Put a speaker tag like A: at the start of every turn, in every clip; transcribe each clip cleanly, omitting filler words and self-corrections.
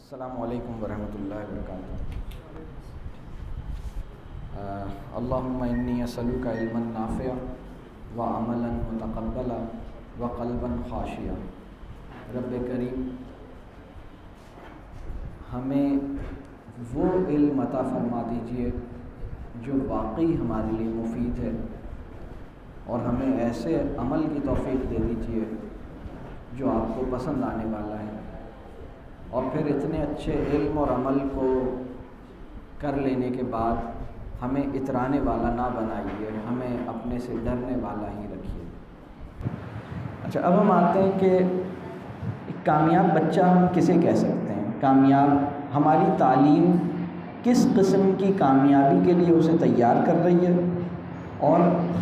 A: السلام علیکم ورحمۃ اللہ وبرکاتہ۔ اللہم انی اسألک علما نافعا وعملا متقبلا وقلبا خاشعا۔ رب کریم ہمیں وہ علم عطا فرما دیجیے جو واقعی ہمارے لیے مفید ہے، اور ہمیں ایسے عمل کی توفیق دے دیجیے جو آپ کو پسند آنے والا ہے، اور پھر اتنے اچھے علم اور عمل کو کر لینے کے بعد ہمیں اترانے والا نہ بنائیے، ہمیں اپنے سے ڈرنے والا ہی رکھیے۔ اچھا، اب ہم آتے ہیں کہ ایک کامیاب بچہ ہم کسے کہہ سکتے ہیں؟ کامیاب، ہماری تعلیم کس قسم کی کامیابی کے لیے اسے تیار کر رہی ہے، اور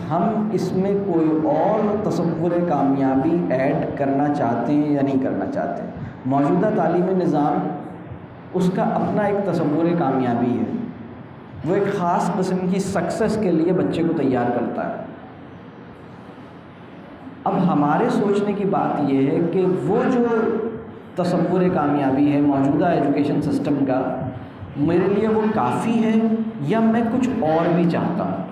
A: ہم اس میں کوئی اور تصور کامیابی ایڈ کرنا چاہتے ہیں یا نہیں کرنا چاہتے ہیں؟ موجودہ تعلیمی نظام اس کا اپنا ایک تصور کامیابی ہے، وہ ایک خاص قسم کی سکسیس کے لیے بچے کو تیار کرتا ہے۔ اب ہمارے سوچنے کی بات یہ ہے کہ وہ جو تصور کامیابی ہے موجودہ ایجوکیشن سسٹم کا، میرے لیے وہ کافی ہے یا میں کچھ اور بھی چاہتا ہوں،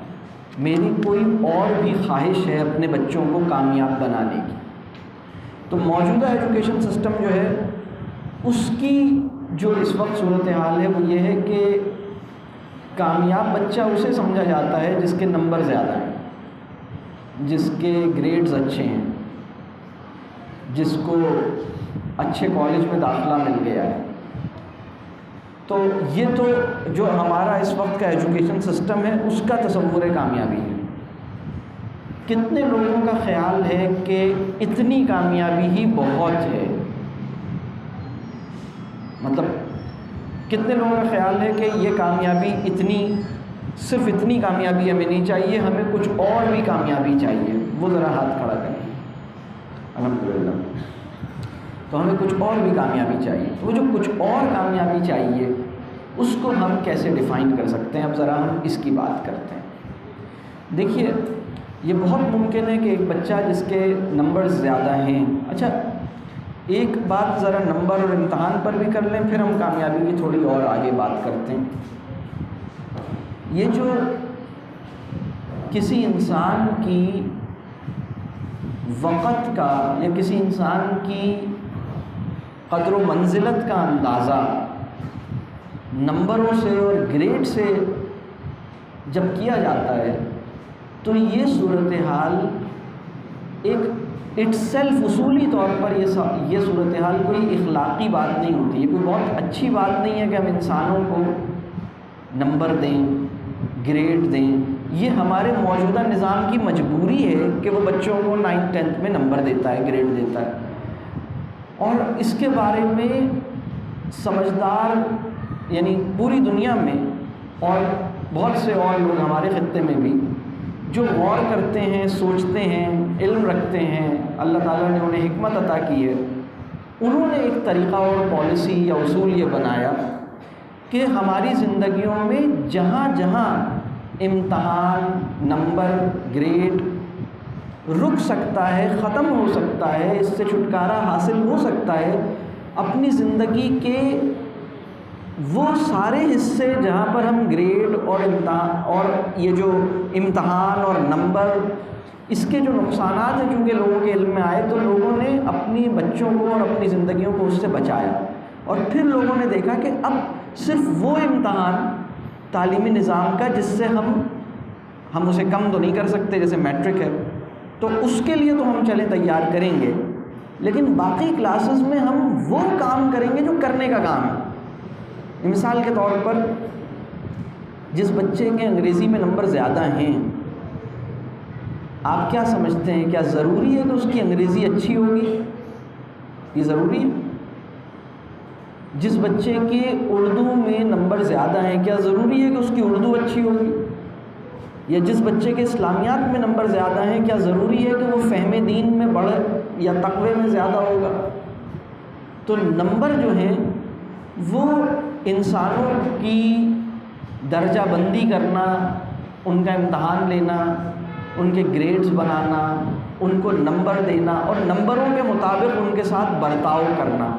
A: میری کوئی اور بھی خواہش ہے اپنے بچوں کو کامیاب بنانے کی۔ تو موجودہ ایجوکیشن سسٹم جو ہے اس کی جو اس وقت صورتحال ہے وہ یہ ہے کہ کامیاب بچہ اسے سمجھا جاتا ہے جس کے نمبر زیادہ ہیں، جس کے گریڈز اچھے ہیں، جس کو اچھے کالج میں داخلہ مل گیا ہے۔ تو یہ تو جو ہمارا اس وقت کا ایجوکیشن سسٹم ہے اس کا تصور کامیابی ہے۔ کتنے لوگوں کا خیال ہے کہ اتنی کامیابی ہی بہت ہے؟ مطلب کتنے لوگوں کا خیال ہے کہ یہ کامیابی صرف اتنی کامیابی ہمیں نہیں چاہیے، ہمیں کچھ اور بھی کامیابی چاہیے؟ وہ ذرا ہاتھ کھڑا کریں۔ الحمدللہ۔ تو ہمیں کچھ اور بھی کامیابی چاہیے۔ وہ جو کچھ اور کامیابی چاہیے اس کو ہم کیسے ڈیفائن کر سکتے ہیں؟ اب ذرا ہم اس کی بات کرتے ہیں۔ دیکھیے، یہ بہت ممکن ہے کہ ایک بچہ جس کے نمبر زیادہ ہیں، اچھا ایک بات ذرا نمبر اور امتحان پر بھی کر لیں، پھر ہم کامیابی کی تھوڑی اور آگے بات کرتے ہیں۔ یہ جو کسی انسان کی وقت کا یا کسی انسان کی قدر و منزلت کا اندازہ نمبروں سے اور گریڈ سے جب کیا جاتا ہے تو یہ صورتحال ایک اٹ سیلف اصولی طور پر یہ صورتحال کوئی اخلاقی بات نہیں ہوتی، یہ کوئی بہت اچھی بات نہیں ہے کہ ہم انسانوں کو نمبر دیں، گریڈ دیں۔ یہ ہمارے موجودہ نظام کی مجبوری ہے کہ وہ بچوں کو 9th 10th میں نمبر دیتا ہے، گریڈ دیتا ہے، اور اس کے بارے میں سمجھدار یعنی پوری دنیا میں اور بہت سے اور لوگ ہمارے خطے میں بھی جو غور کرتے ہیں، سوچتے ہیں، علم رکھتے ہیں، اللہ تعالیٰ نے انہیں حکمت عطا کی ہے، انہوں نے ایک طریقہ اور پالیسی یا اصول یہ بنایا کہ ہماری زندگیوں میں جہاں جہاں امتحان، نمبر، گریڈ رک سکتا ہے، ختم ہو سکتا ہے، اس سے چھٹکارا حاصل ہو سکتا ہے، اپنی زندگی کے وہ سارے حصے جہاں پر ہم گریڈ اور یہ جو امتحان اور نمبر اس کے جو نقصانات ہیں کیونکہ لوگوں کے علم میں آئے، تو لوگوں نے اپنی بچوں کو اور اپنی زندگیوں کو اس سے بچایا، اور پھر لوگوں نے دیکھا کہ اب صرف وہ امتحان تعلیمی نظام کا جس سے ہم اسے کم تو نہیں کر سکتے، جیسے میٹرک ہے، تو اس کے لیے تو ہم چلیں تیار کریں گے، لیکن باقی کلاسز میں ہم وہ کام کریں گے جو کرنے کا کام ہے۔ مثال کے طور پر جس بچے کے انگریزی میں نمبر زیادہ ہیں، آپ کیا سمجھتے ہیں؟ کیا ضروری ہے کہ اس کی انگریزی اچھی ہوگی؟ یہ ضروری ہے؟ جس بچے کے اردو میں نمبر زیادہ ہیں، کیا ضروری ہے کہ اس کی اردو اچھی ہوگی؟ یا جس بچے کے اسلامیات میں نمبر زیادہ ہیں، کیا ضروری ہے کہ وہ فہم دین میں بڑھ یا تقوی میں زیادہ ہوگا؟ تو نمبر جو ہیں وہ انسانوں کی درجہ بندی کرنا، ان کا امتحان لینا، ان کے گریڈز بنانا، ان کو نمبر دینا اور نمبروں کے مطابق ان کے ساتھ برتاؤ کرنا،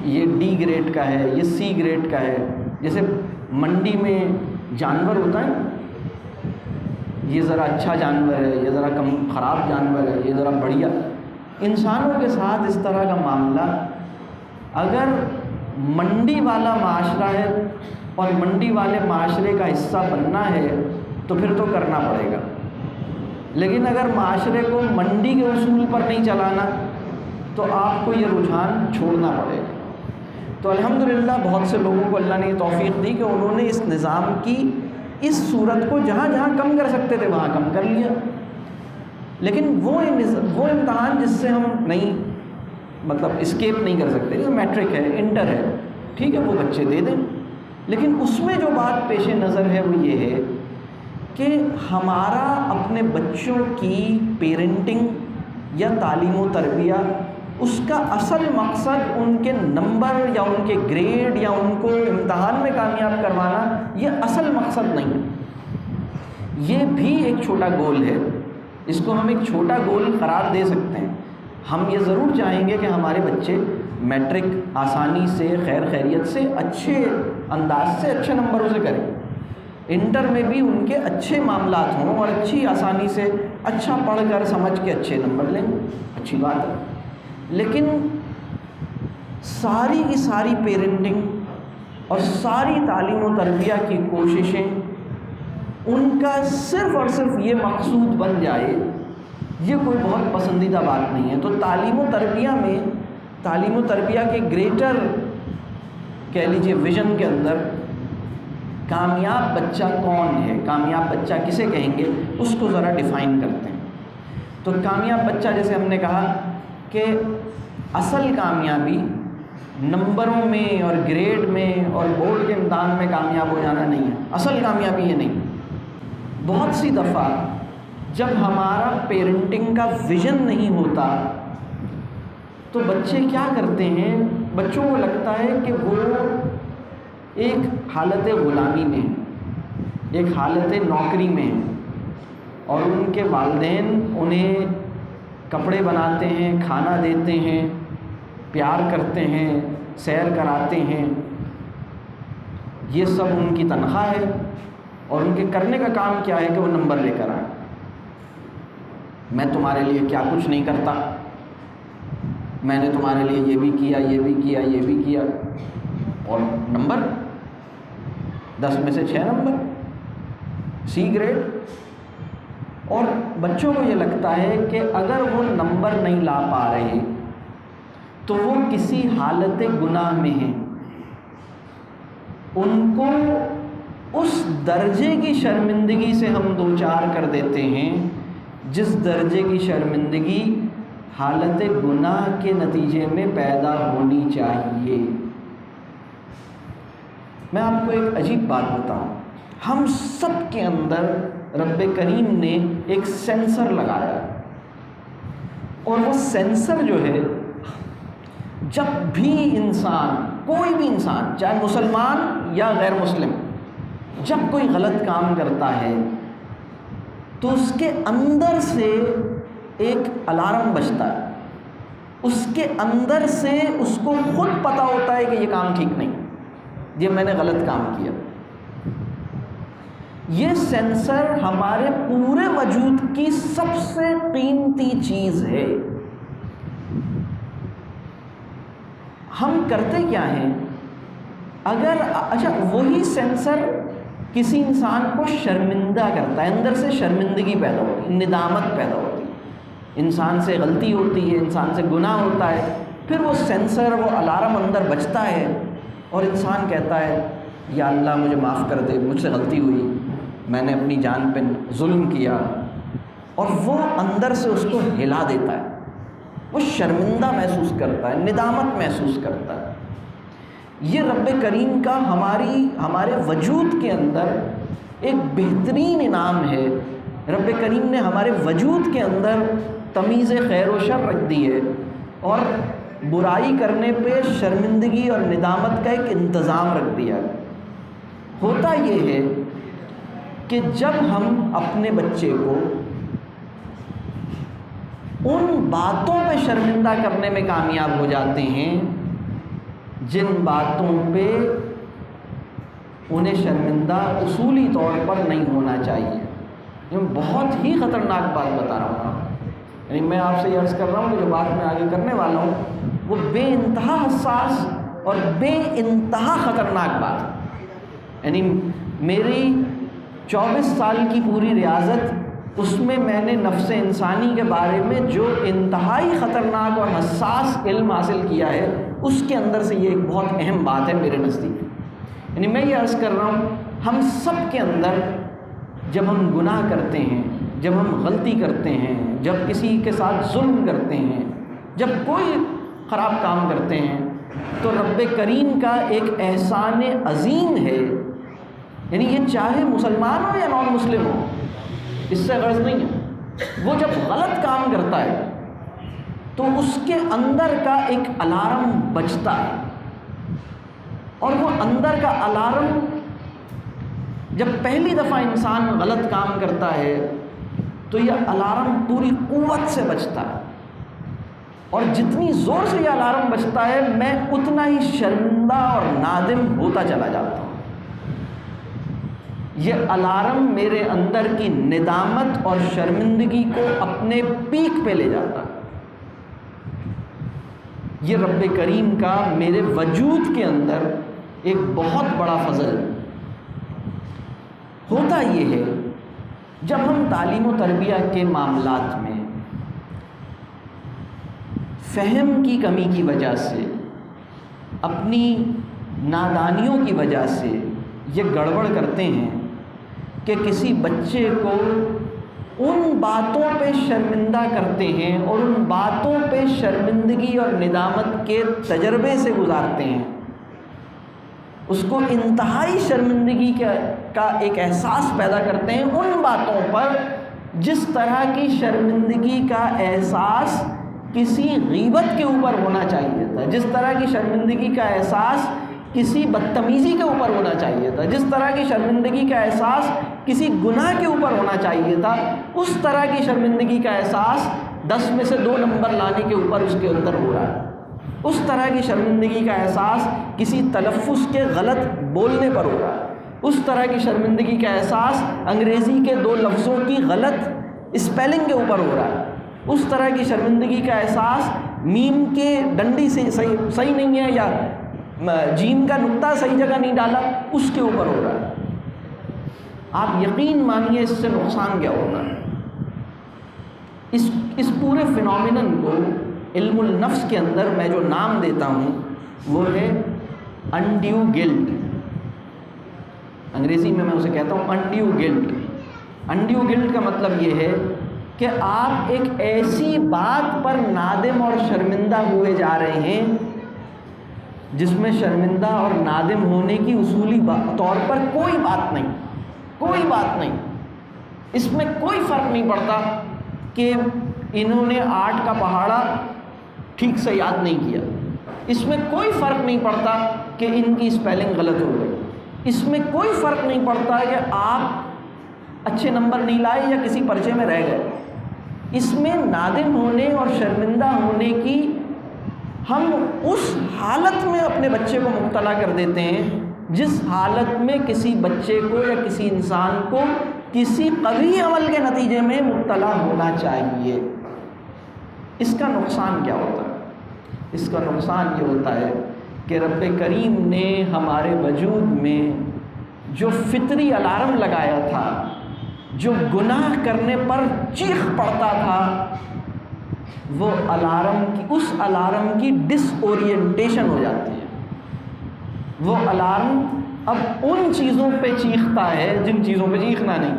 A: یہ ڈی گریڈ کا ہے، یہ سی گریڈ کا ہے. جیسے منڈی میں جانور ہوتا ہے، یہ ذرا اچھا جانور ہے، یہ ذرا کم خراب جانور ہے، یہ ذرا بڑھیا. انسانوں کے ساتھ اس طرح کا معاملہ، اگر منڈی والا معاشرہ ہے اور منڈی والے معاشرے کا حصہ بننا ہے تو پھر تو کرنا پڑے گا. لیکن اگر معاشرے کو منڈی کے اصول پر نہیں چلانا تو آپ کو یہ رجحان چھوڑنا پڑے گا. تو الحمدللہ بہت سے لوگوں کو اللہ نے یہ توفیق دی کہ انہوں نے اس نظام کی اس صورت کو جہاں جہاں کم کر سکتے تھے وہاں کم کر لیا. لیکن وہ امتحان جس سے ہم نہیں مطلب اسکیپ نہیں کر سکتے، جیسے میٹرک ہے، انٹر ہے، ٹھیک ہے وہ بچے دے دیں. لیکن اس میں جو بات پیش نظر ہے وہ یہ ہے کہ ہمارا اپنے بچوں کی پیرنٹنگ یا تعلیم و تربیہ، اس کا اصل مقصد ان کے نمبر یا ان کے گریڈ یا ان کو امتحان میں کامیاب کروانا، یہ اصل مقصد نہیں ہے. یہ بھی ایک چھوٹا گول ہے، اس کو ہم ایک چھوٹا گول قرار دے سکتے ہیں. ہم یہ ضرور چاہیں گے کہ ہمارے بچے میٹرک آسانی سے، خیر خیریت سے، اچھے انداز سے، اچھے نمبروں سے کریں. انٹر میں بھی ان کے اچھے معاملات ہوں اور اچھی آسانی سے اچھا پڑھ کر سمجھ کے اچھے نمبر لیں، اچھی بات ہے. لیکن ساری کی ساری پیرنٹنگ اور ساری تعلیم و تربیہ کی کوششیں ان کا صرف اور صرف یہ مقصود بن جائے، یہ کوئی بہت پسندیدہ بات نہیں ہے. تو تعلیم و تربیہ میں، تعلیم و تربیہ کے گریٹر کہہ لیجیے ویژن کے اندر کامیاب بچہ کون ہے، کامیاب بچہ کسے کہیں گے، اس کو ذرا ڈیفائن کرتے ہیں. تو کامیاب بچہ، جیسے ہم نے کہا کہ اصل کامیابی نمبروں میں اور گریڈ میں اور بورڈ کے امتحان میں کامیاب ہو جانا نہیں ہے. اصل کامیابی یہ نہیں. بہت سی دفعہ جب ہمارا پیرنٹنگ کا ویژن نہیں ہوتا تو بچے کیا کرتے ہیں، بچوں کو لگتا ہے کہ وہ ایک حالت غلامی میں، ایک حالت نوکری میں، اور ان کے والدین انہیں کپڑے بناتے ہیں، کھانا دیتے ہیں، پیار کرتے ہیں، سیر کراتے ہیں، یہ سب ان کی تنخواہ ہے، اور ان کے کرنے کا کام کیا ہے کہ وہ نمبر لے کر آئیں. میں تمہارے لیے کیا کچھ نہیں کرتا، میں نے تمہارے لیے یہ بھی کیا، یہ بھی کیا، یہ بھی کیا، اور نمبر 10 میں سے 6 نمبر، سی گریڈ. اور بچوں کو یہ لگتا ہے کہ اگر وہ نمبر نہیں لا پا رہے تو وہ کسی حالت گناہ میں ہیں. ان کو اس درجے کی شرمندگی سے ہم دوچار کر دیتے ہیں جس درجے کی شرمندگی حالت گناہ کے نتیجے میں پیدا ہونی چاہیے. میں آپ کو ایک عجیب بات بتاؤں، ہم سب کے اندر رب کریم نے ایک سینسر لگایا، اور وہ سینسر جو ہے، جب بھی انسان، کوئی بھی انسان چاہے مسلمان یا غیر مسلم، جب کوئی غلط کام کرتا ہے تو اس کے اندر سے ایک الارم بجتا ہے. اس کے اندر سے اس کو خود پتہ ہوتا ہے کہ یہ کام ٹھیک نہیں، یہ میں نے غلط کام کیا. یہ سینسر ہمارے پورے وجود کی سب سے قیمتی چیز ہے. ہم کرتے کیا ہیں، اگر اچھا وہی سینسر کسی انسان کو شرمندہ کرتا ہے، اندر سے شرمندگی پیدا ہوتی ہے، ندامت پیدا ہوتی ہے، انسان سے غلطی ہوتی ہے، انسان سے گناہ ہوتا ہے، پھر وہ سینسر، وہ الارم اندر بجتا ہے اور انسان کہتا ہے یا اللہ مجھے معاف کر دے، مجھ سے غلطی ہوئی، میں نے اپنی جان پہ ظلم کیا، اور وہ اندر سے اس کو ہلا دیتا ہے، وہ شرمندہ محسوس کرتا ہے، ندامت محسوس کرتا ہے. یہ رب کریم کا ہمارے وجود کے اندر ایک بہترین انعام ہے. رب کریم نے ہمارے وجود کے اندر تمیز خیر و شر رکھ دی ہے، اور برائی کرنے پہ شرمندگی اور ندامت کا ایک انتظام رکھ دیا ہے. ہوتا یہ ہے کہ جب ہم اپنے بچے کو ان باتوں پہ شرمندہ کرنے میں کامیاب ہو جاتے ہیں جن باتوں پہ انہیں شرمندہ اصولی طور پر نہیں ہونا چاہیے. یہ بہت ہی خطرناک بات بتا رہا ہوں. یعنی میں آپ سے یہ عرض کر رہا ہوں کہ جو بات میں آگے کرنے والا ہوں وہ بے انتہا حساس اور بے انتہا خطرناک بات ہے. یعنی میری 24 سال کی پوری ریاضت، اس میں نے نفس انسانی کے بارے میں جو انتہائی خطرناک اور حساس علم حاصل کیا ہے، اس کے اندر سے یہ ایک بہت اہم بات ہے میرے نزدیک. یعنی میں یہ عرض کر رہا ہوں، ہم سب کے اندر جب ہم گناہ کرتے ہیں، جب ہم غلطی کرتے ہیں، جب کسی کے ساتھ ظلم کرتے ہیں، جب کوئی خراب کام کرتے ہیں، تو رب کریم کا ایک احسان عظیم ہے. یعنی یہ چاہے مسلمان ہو یا نان مسلم ہو، اس سے غرض نہیں ہے. وہ جب غلط کام کرتا ہے تو اس کے اندر کا ایک الارم بجتا ہے، اور وہ اندر کا الارم جب پہلی دفعہ انسان غلط کام کرتا ہے تو یہ الارم پوری قوت سے بجتا ہے، اور جتنی زور سے یہ الارم بجتا ہے میں اتنا ہی شرمندہ اور نادم ہوتا چلا جاتا ہوں. یہ الارم میرے اندر کی ندامت اور شرمندگی کو اپنے پیک پہ لے جاتا ہے. یہ رب کریم کا میرے وجود کے اندر ایک بہت بڑا فضل ہے. ہوتا یہ ہے جب ہم تعلیم و تربیہ کے معاملات میں فہم کی کمی کی وجہ سے، اپنی نادانیوں کی وجہ سے یہ گڑبڑ کرتے ہیں کہ کسی بچے کو ان باتوں پہ شرمندہ کرتے ہیں اور ان باتوں پہ شرمندگی اور ندامت کے تجربے سے گزارتے ہیں، اس کو انتہائی شرمندگی کا ایک احساس پیدا کرتے ہیں ان باتوں پر جس طرح کی شرمندگی کا احساس کسی غیبت کے اوپر ہونا چاہیے تھا، جس طرح کی شرمندگی کا احساس کسی بدتمیزی کے اوپر ہونا چاہیے تھا، جس طرح کی شرمندگی کا احساس کسی گناہ کے اوپر ہونا چاہیے تھا، اس طرح کی شرمندگی کا احساس 10 میں سے 2 نمبر لانے کے اوپر اس کے اندر ہو رہا ہے. اس طرح کی شرمندگی کا احساس کسی تلفظ کے غلط بولنے پر ہو رہا ہے. اس طرح کی شرمندگی کا احساس انگریزی کے 2 لفظوں کی غلط اسپیلنگ کے اوپر ہو رہا ہے. اس طرح کی شرمندگی کا احساس میم کے ڈنڈی سے صحیح نہیں ہے یا جیم کا نقطہ صحیح جگہ نہیں ڈالا، اس کے اوپر ہو رہا ہے. آپ یقین مانیے اس سے نقصان کیا ہوتا ہے. اس پورے فینومینن کو علم النفس کے اندر میں جو نام دیتا ہوں وہ ہے انڈیو گلٹ. انگریزی میں اسے کہتا ہوں انڈیو گلٹ. انڈیو گلٹ کا مطلب یہ ہے کہ آپ ایک ایسی بات پر نادم اور شرمندہ ہوئے جا رہے ہیں جس میں شرمندہ اور نادم ہونے کی اصولی طور پر کوئی بات نہیں، کوئی بات نہیں. اس میں کوئی فرق نہیں پڑتا کہ انہوں نے 8 کا پہاڑا ٹھیک سے یاد نہیں کیا، اس میں کوئی فرق نہیں پڑتا کہ ان کی اسپیلنگ غلط ہو گئی، اس میں کوئی فرق نہیں پڑتا کہ آپ اچھے نمبر نہیں لائے یا کسی پرچے میں رہ گئے. اس میں نادم ہونے اور شرمندہ ہونے کی ہم اس حالت میں اپنے بچے کو مبتلا کر دیتے ہیں جس حالت میں کسی بچے کو یا کسی انسان کو کسی قبیح عمل کے نتیجے میں مبتلا ہونا چاہیے. اس کا نقصان کیا ہوتا ہے؟ اس کا نقصان یہ ہوتا ہے کہ رب کریم نے ہمارے وجود میں جو فطری الارم لگایا تھا، جو گناہ کرنے پر چیخ پڑتا تھا، وہ اس الارم کی ڈس اورینٹیشن ہو جاتی ہے. وہ الارم اب ان چیزوں پہ چیختا ہے جن چیزوں پہ چیخنا نہیں،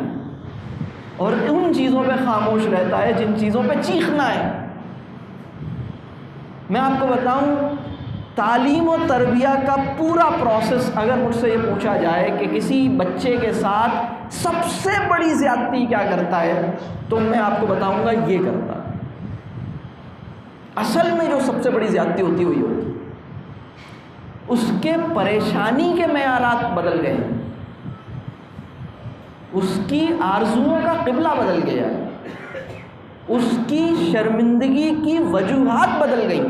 A: اور ان چیزوں پہ خاموش رہتا ہے جن چیزوں پہ چیخنا ہے. میں آپ کو بتاؤں، تعلیم و تربیہ کا پورا پروسیس اگر مجھ سے یہ پوچھا جائے کہ کسی بچے کے ساتھ سب سے بڑی زیادتی کیا کرتا ہے، تو میں آپ کو بتاؤں گا یہ کرتا ہے. اصل میں جو سب سے بڑی زیادتی ہوتی ہوئی ہوتی، اس کے پریشانی کے معیارات بدل گئے، اس کی آرزوؤں کا قبلہ بدل گیا، اس کی شرمندگی کی وجوہات بدل گئی.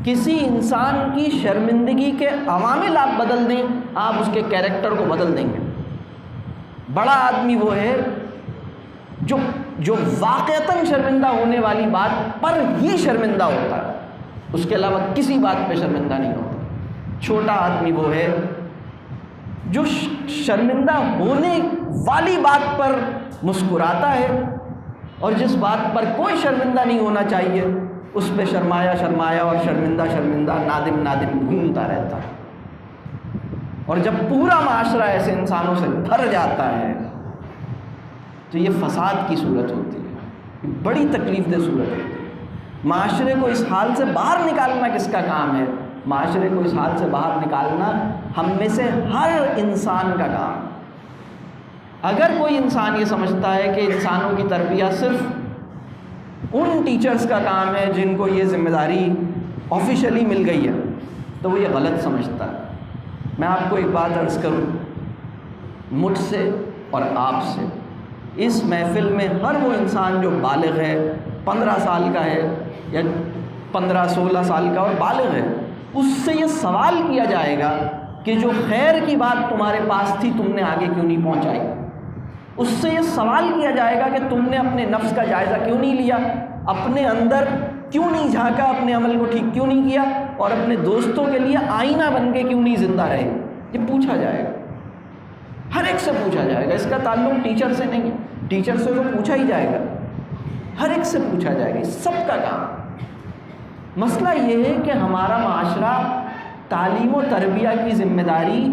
A: کسی انسان کی شرمندگی کے عوامل آپ بدل دیں، آپ اس کے کیریکٹر کو بدل دیں گے۔ بڑا آدمی وہ ہے جو واقعتاً شرمندہ ہونے والی بات پر ہی شرمندہ ہوتا ہے، اس کے علاوہ کسی بات پہ شرمندہ نہیں ہوتا۔ چھوٹا آدمی وہ ہے جو شرمندہ ہونے والی بات پر مسکراتا ہے، اور جس بات پر کوئی شرمندہ نہیں ہونا چاہیے اس پہ شرمایا شرمایا اور شرمندہ شرمندہ نادم نادم گھومتا رہتا ہے۔ اور جب پورا معاشرہ ایسے انسانوں سے بھر جاتا ہے تو یہ فساد کی صورت ہوتی ہے، بڑی تکلیف دہ صورت ہوتی ہے۔ معاشرے کو اس حال سے باہر نکالنا کس کا کام ہے؟ معاشرے کو اس حال سے باہر نکالنا ہم میں سے ہر انسان کا کام۔ اگر کوئی انسان یہ سمجھتا ہے کہ انسانوں کی تربیت صرف ان ٹیچرز کا کام ہے جن کو یہ ذمہ داری آفیشلی مل گئی ہے، تو وہ یہ غلط سمجھتا ہے۔ میں آپ کو ایک بات عرض کروں، مجھ سے اور آپ سے، اس محفل میں ہر وہ انسان جو بالغ ہے، 15 سال کا ہے یا 15-16 سال کا اور بالغ ہے، اس سے یہ سوال کیا جائے گا کہ جو خیر کی بات تمہارے پاس تھی تم نے آگے کیوں نہیں پہنچائی؟ اس سے یہ سوال کیا جائے گا کہ تم نے اپنے نفس کا جائزہ کیوں نہیں لیا، اپنے اندر کیوں نہیں جھانکا، اپنے عمل کو ٹھیک کیوں نہیں کیا، اور اپنے دوستوں کے لیے آئینہ بن کے کیوں نہیں زندہ رہے؟ یہ پوچھا جائے گا، ہر ایک سے پوچھا جائے گا۔ اس کا تعلق ٹیچر سے نہیں ہے، ٹیچر سے تو پوچھا ہی جائے گا، ہر ایک سے پوچھا جائے گا، سب کا کام۔ مسئلہ یہ ہے کہ ہمارا معاشرہ تعلیم و تربیت کی ذمہ داری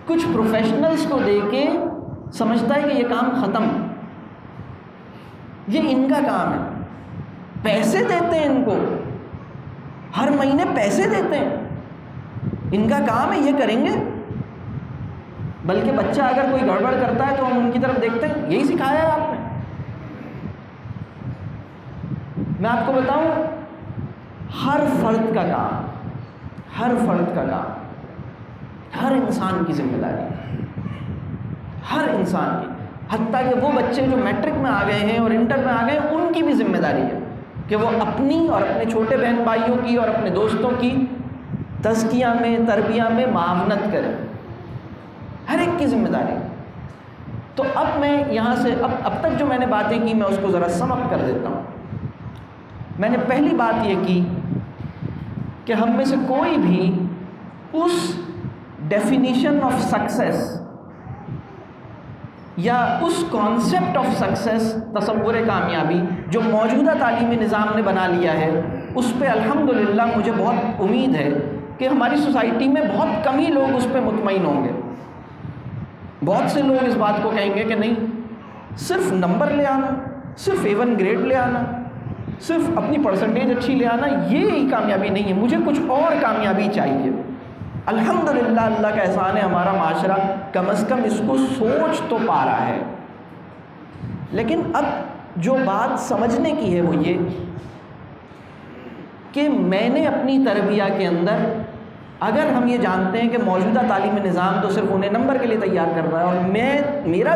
A: کچھ پروفیشنلز کو دے کے سمجھتا ہے کہ یہ کام ختم، یہ ان کا کام ہے، پیسے دیتے ہیں ان کو، ہر مہینے پیسے دیتے ہیں، ان کا کام ہے، یہ کریں گے۔ بلکہ بچہ اگر کوئی گڑبڑ کرتا ہے تو ہم ان کی طرف دیکھتے ہیں، یہی سکھایا ہے آپ نے۔ میں آپ کو بتاؤں، ہر فرد کا کام، ہر فرد کا کام، ہر انسان کی ذمہ داری ہے، ہر انسان کی، حتیٰ کہ وہ بچے جو میٹرک میں آ گئے ہیں اور انٹر میں آ گئے ہیں ان کی بھی ذمہ داری ہے کہ وہ اپنی اور اپنے چھوٹے بہن بھائیوں کی اور اپنے دوستوں کی تزکیہ میں، تربیہ میں معاونت کریں، ہر ایک کی ذمہ داری۔ تو اب میں یہاں سے اب تک جو میں نے باتیں کی میں اس کو ذرا سم اپ کر دیتا ہوں۔ میں نے پہلی بات یہ کی کہ ہم میں سے کوئی بھی اس ڈیفینیشن آف سکسیس یا اس کانسیپٹ آف سکسیس، تصور کامیابی جو موجودہ تعلیمی نظام نے بنا لیا ہے، اس پہ الحمدللہ مجھے بہت امید ہے کہ ہماری سوسائٹی میں بہت کم ہی لوگ اس پہ مطمئن ہوں گے۔ بہت سے لوگ اس بات کو کہیں گے کہ نہیں، صرف نمبر لے آنا، صرف A1 گریڈ لے آنا، صرف اپنی پرسنٹیج اچھی لے آنا، یہ کامیابی نہیں ہے، مجھے کچھ اور کامیابی چاہیے۔ الحمدللہ اللہ کا احسان ہے، ہمارا معاشرہ کم از کم اس کو سوچ تو پا رہا ہے۔ لیکن اب جو بات سمجھنے کی ہے وہ یہ کہ میں نے اپنی تربیہ کے اندر، اگر ہم یہ جانتے ہیں کہ موجودہ تعلیمی نظام تو صرف انہیں نمبر کے لیے تیار کر رہا ہے، اور میرا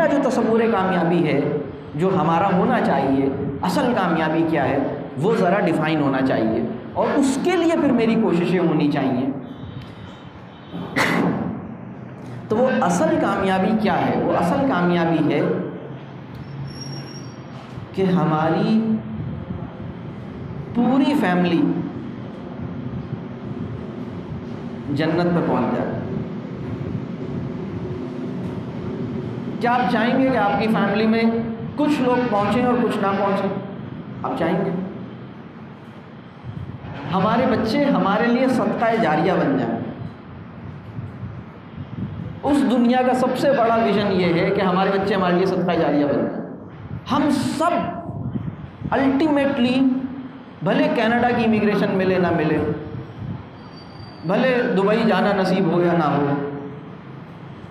A: جو تصور کامیابی ہے، جو ہمارا ہونا چاہیے، اصل کامیابی کیا ہے وہ ذرا ڈیفائن ہونا چاہیے، اور اس کے لیے پھر میری کوششیں ہونی چاہیے۔ تو وہ اصل کامیابی کیا ہے؟ وہ اصل کامیابی ہے کہ ہماری پوری فیملی جنت پہ پہنچ جائے۔ کیا آپ چاہیں گے کہ آپ کی فیملی میں کچھ لوگ پہنچیں اور کچھ نہ پہنچیں؟ آپ چاہیں گے ہمارے بچے ہمارے لیے صدقہ جاریہ بن جائیں؟ اس دنیا کا سب سے بڑا ویژن یہ ہے کہ ہمارے بچے ہمارے لیے صدقہ جاریہ بن جائیں۔ ہم سب الٹیمیٹلی، بھلے کینیڈا کی امیگریشن ملے نہ ملے، بھلے دبئی جانا نصیب ہو یا نہ ہو،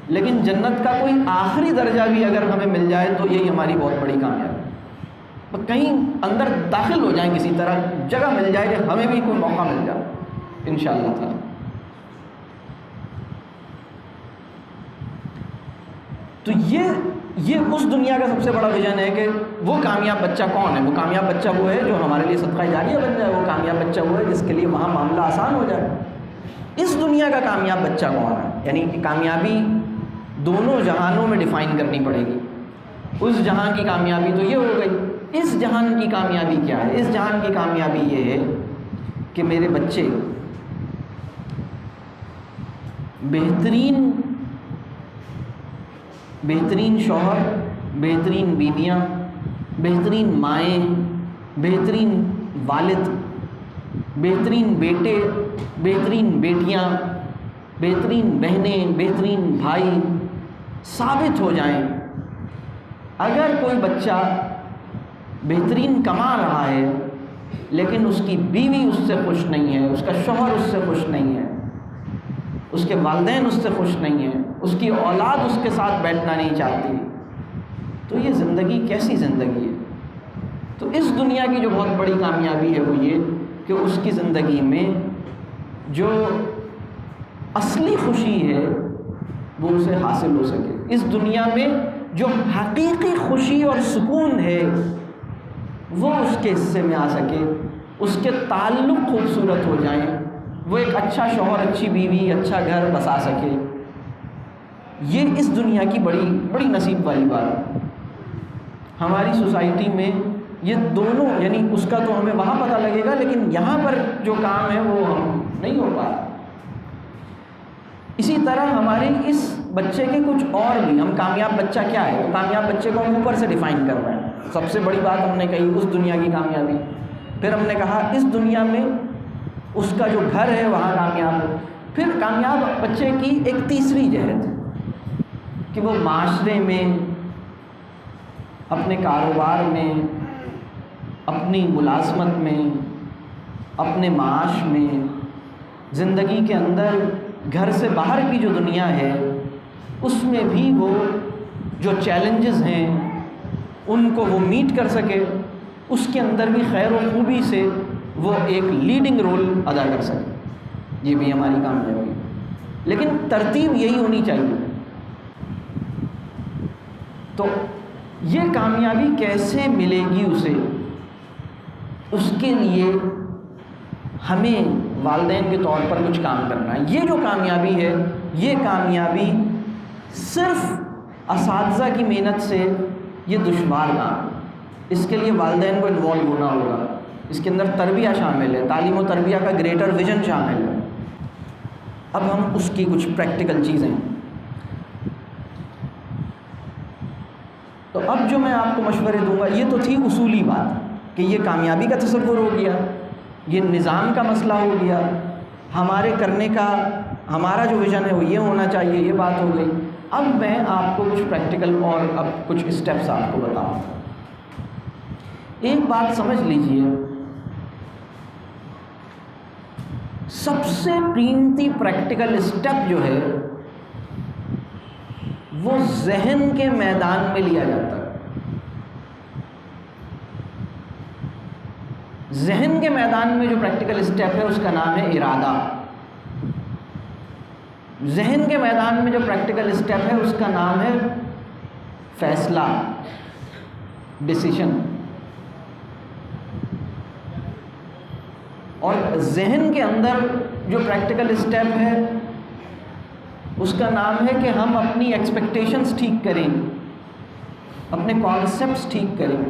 A: لیکن جنت کا کوئی آخری درجہ بھی اگر ہمیں مل جائے تو یہی ہماری بہت بڑی کامیابی۔ کہیں اندر داخل ہو جائیں، کسی طرح جگہ مل جائے کہ ہمیں بھی کوئی موقع مل جائے انشاءاللہ تعالی۔ تو یہ یہ اس دنیا کا سب سے بڑا ویژن ہے کہ وہ کامیاب بچہ کون ہے. وہ کامیاب بچہ وہ ہے جو ہمارے لیے صدقہ جاریہ بن جائے. وہ کامیاب بچہ وہ ہے جس کے لیے وہاں معاملہ آسان ہو جائے. اس دنیا کا کامیاب بچہ کون ہے؟ یعنی کامیابی دونوں جہانوں میں ڈیفائن کرنی پڑے گی. اس جہان کی کامیابی تو یہ ہو گئی. اس جہان کی کامیابی کیا ہے؟ اس جہان کی کامیابی یہ ہے کہ میرے بچے بہترین شوہر، بہترین بیویاں، بہترین مائیں، بہترین والد، بہترین بیٹے، بہترین بیٹیاں، بہترین بہنیں، بہترین بھائی ثابت ہو جائیں. اگر کوئی بچہ بہترین کما رہا ہے لیکن اس کی بیوی اس سے خوش نہیں ہے، اس کا شوہر اس سے خوش نہیں ہے، اس کے والدین اس سے خوش نہیں ہیں، اس کی اولاد اس کے ساتھ بیٹھنا نہیں چاہتی، تو یہ زندگی کیسی زندگی ہے؟ تو اس دنیا کی جو بہت بڑی کامیابی ہے وہ یہ کہ اس کی زندگی میں جو اصلی خوشی ہے وہ اسے حاصل ہو سکے. اس دنیا میں جو حقیقی خوشی اور سکون ہے وہ اس کے حصے میں آ سکے، اس کے تعلق خوبصورت ہو جائیں، وہ ایک اچھا شوہر، اچھی بیوی، اچھا گھر بسا سکے. یہ اس دنیا کی بڑی نصیب والی بات ہے. ہماری سوسائٹی میں یہ دونوں، یعنی اس کا تو ہمیں وہاں پتہ لگے گا لیکن یہاں پر جو کام ہے وہ ہم نہیں ہو پا رہا. اسی طرح ہمارے اس بچے کے کچھ اور بھی، ہم کامیاب بچہ کیا ہے؟ تو کامیاب بچے کو ہم اوپر سے ڈیفائن کر رہے ہیں. سب سے بڑی بات ہم نے کہی اس دنیا کی کامیابی. پھر ہم نے کہا اس دنیا میں اس کا جو گھر ہے وہاں کامیاب ہے. پھر کامیاب بچے کی ایک تیسری جہت کہ وہ معاشرے میں، اپنے کاروبار میں، اپنی ملازمت میں، اپنے معاش میں، زندگی کے اندر، گھر سے باہر کی جو دنیا ہے اس میں بھی وہ جو چیلنجز ہیں ان کو وہ میٹ کر سکے. اس کے اندر بھی خیر و خوبی سے وہ ایک لیڈنگ رول ادا کر سکے. یہ بھی ہماری کامیابی ہے. لیکن ترتیب یہی ہونی چاہیے. تو یہ کامیابی کیسے ملے گی اسے؟ اس کے لیے ہمیں والدین کے طور پر کچھ کام کرنا ہے. یہ جو کامیابی ہے یہ کامیابی صرف اساتذہ کی محنت سے یہ دشوار کام. اس کے لیے والدین کو انوالو ہونا ہوگا. اس کے اندر تربیہ شامل ہے، تعلیم و تربیہ کا گریٹر ویژن شامل ہے. اب ہم اس کی کچھ پریکٹیکل چیزیں، تو اب جو میں آپ کو مشورے دوں گا یہ تو تھی اصولی بات کہ یہ کامیابی کا تصور ہو گیا، یہ نظام کا مسئلہ ہو گیا، ہمارے کرنے کا ہمارا جو ویژن ہے وہ یہ ہونا چاہیے، یہ بات ہو گئی. اب میں آپ کو کچھ پریکٹیکل اور اب کچھ اسٹیپس آپ کو بتاؤں. ایک بات سمجھ لیجئے، سب سے قیمتی پریکٹیکل اسٹیپ جو ہے وہ ذہن کے میدان میں لیا جاتا ہے. ذہن کے میدان میں جو پریکٹیکل اسٹیپ ہے اس کا نام ہے ارادہ. ذہن کے میدان میں جو پریکٹیکل اسٹیپ ہے اس کا نام ہے فیصلہ، ڈیسیشن. اور ذہن کے اندر جو پریکٹیکل اسٹیپ ہے اس کا نام ہے کہ ہم اپنی ایکسپیکٹیشنز ٹھیک کریں، اپنے کانسیپٹس ٹھیک کریں.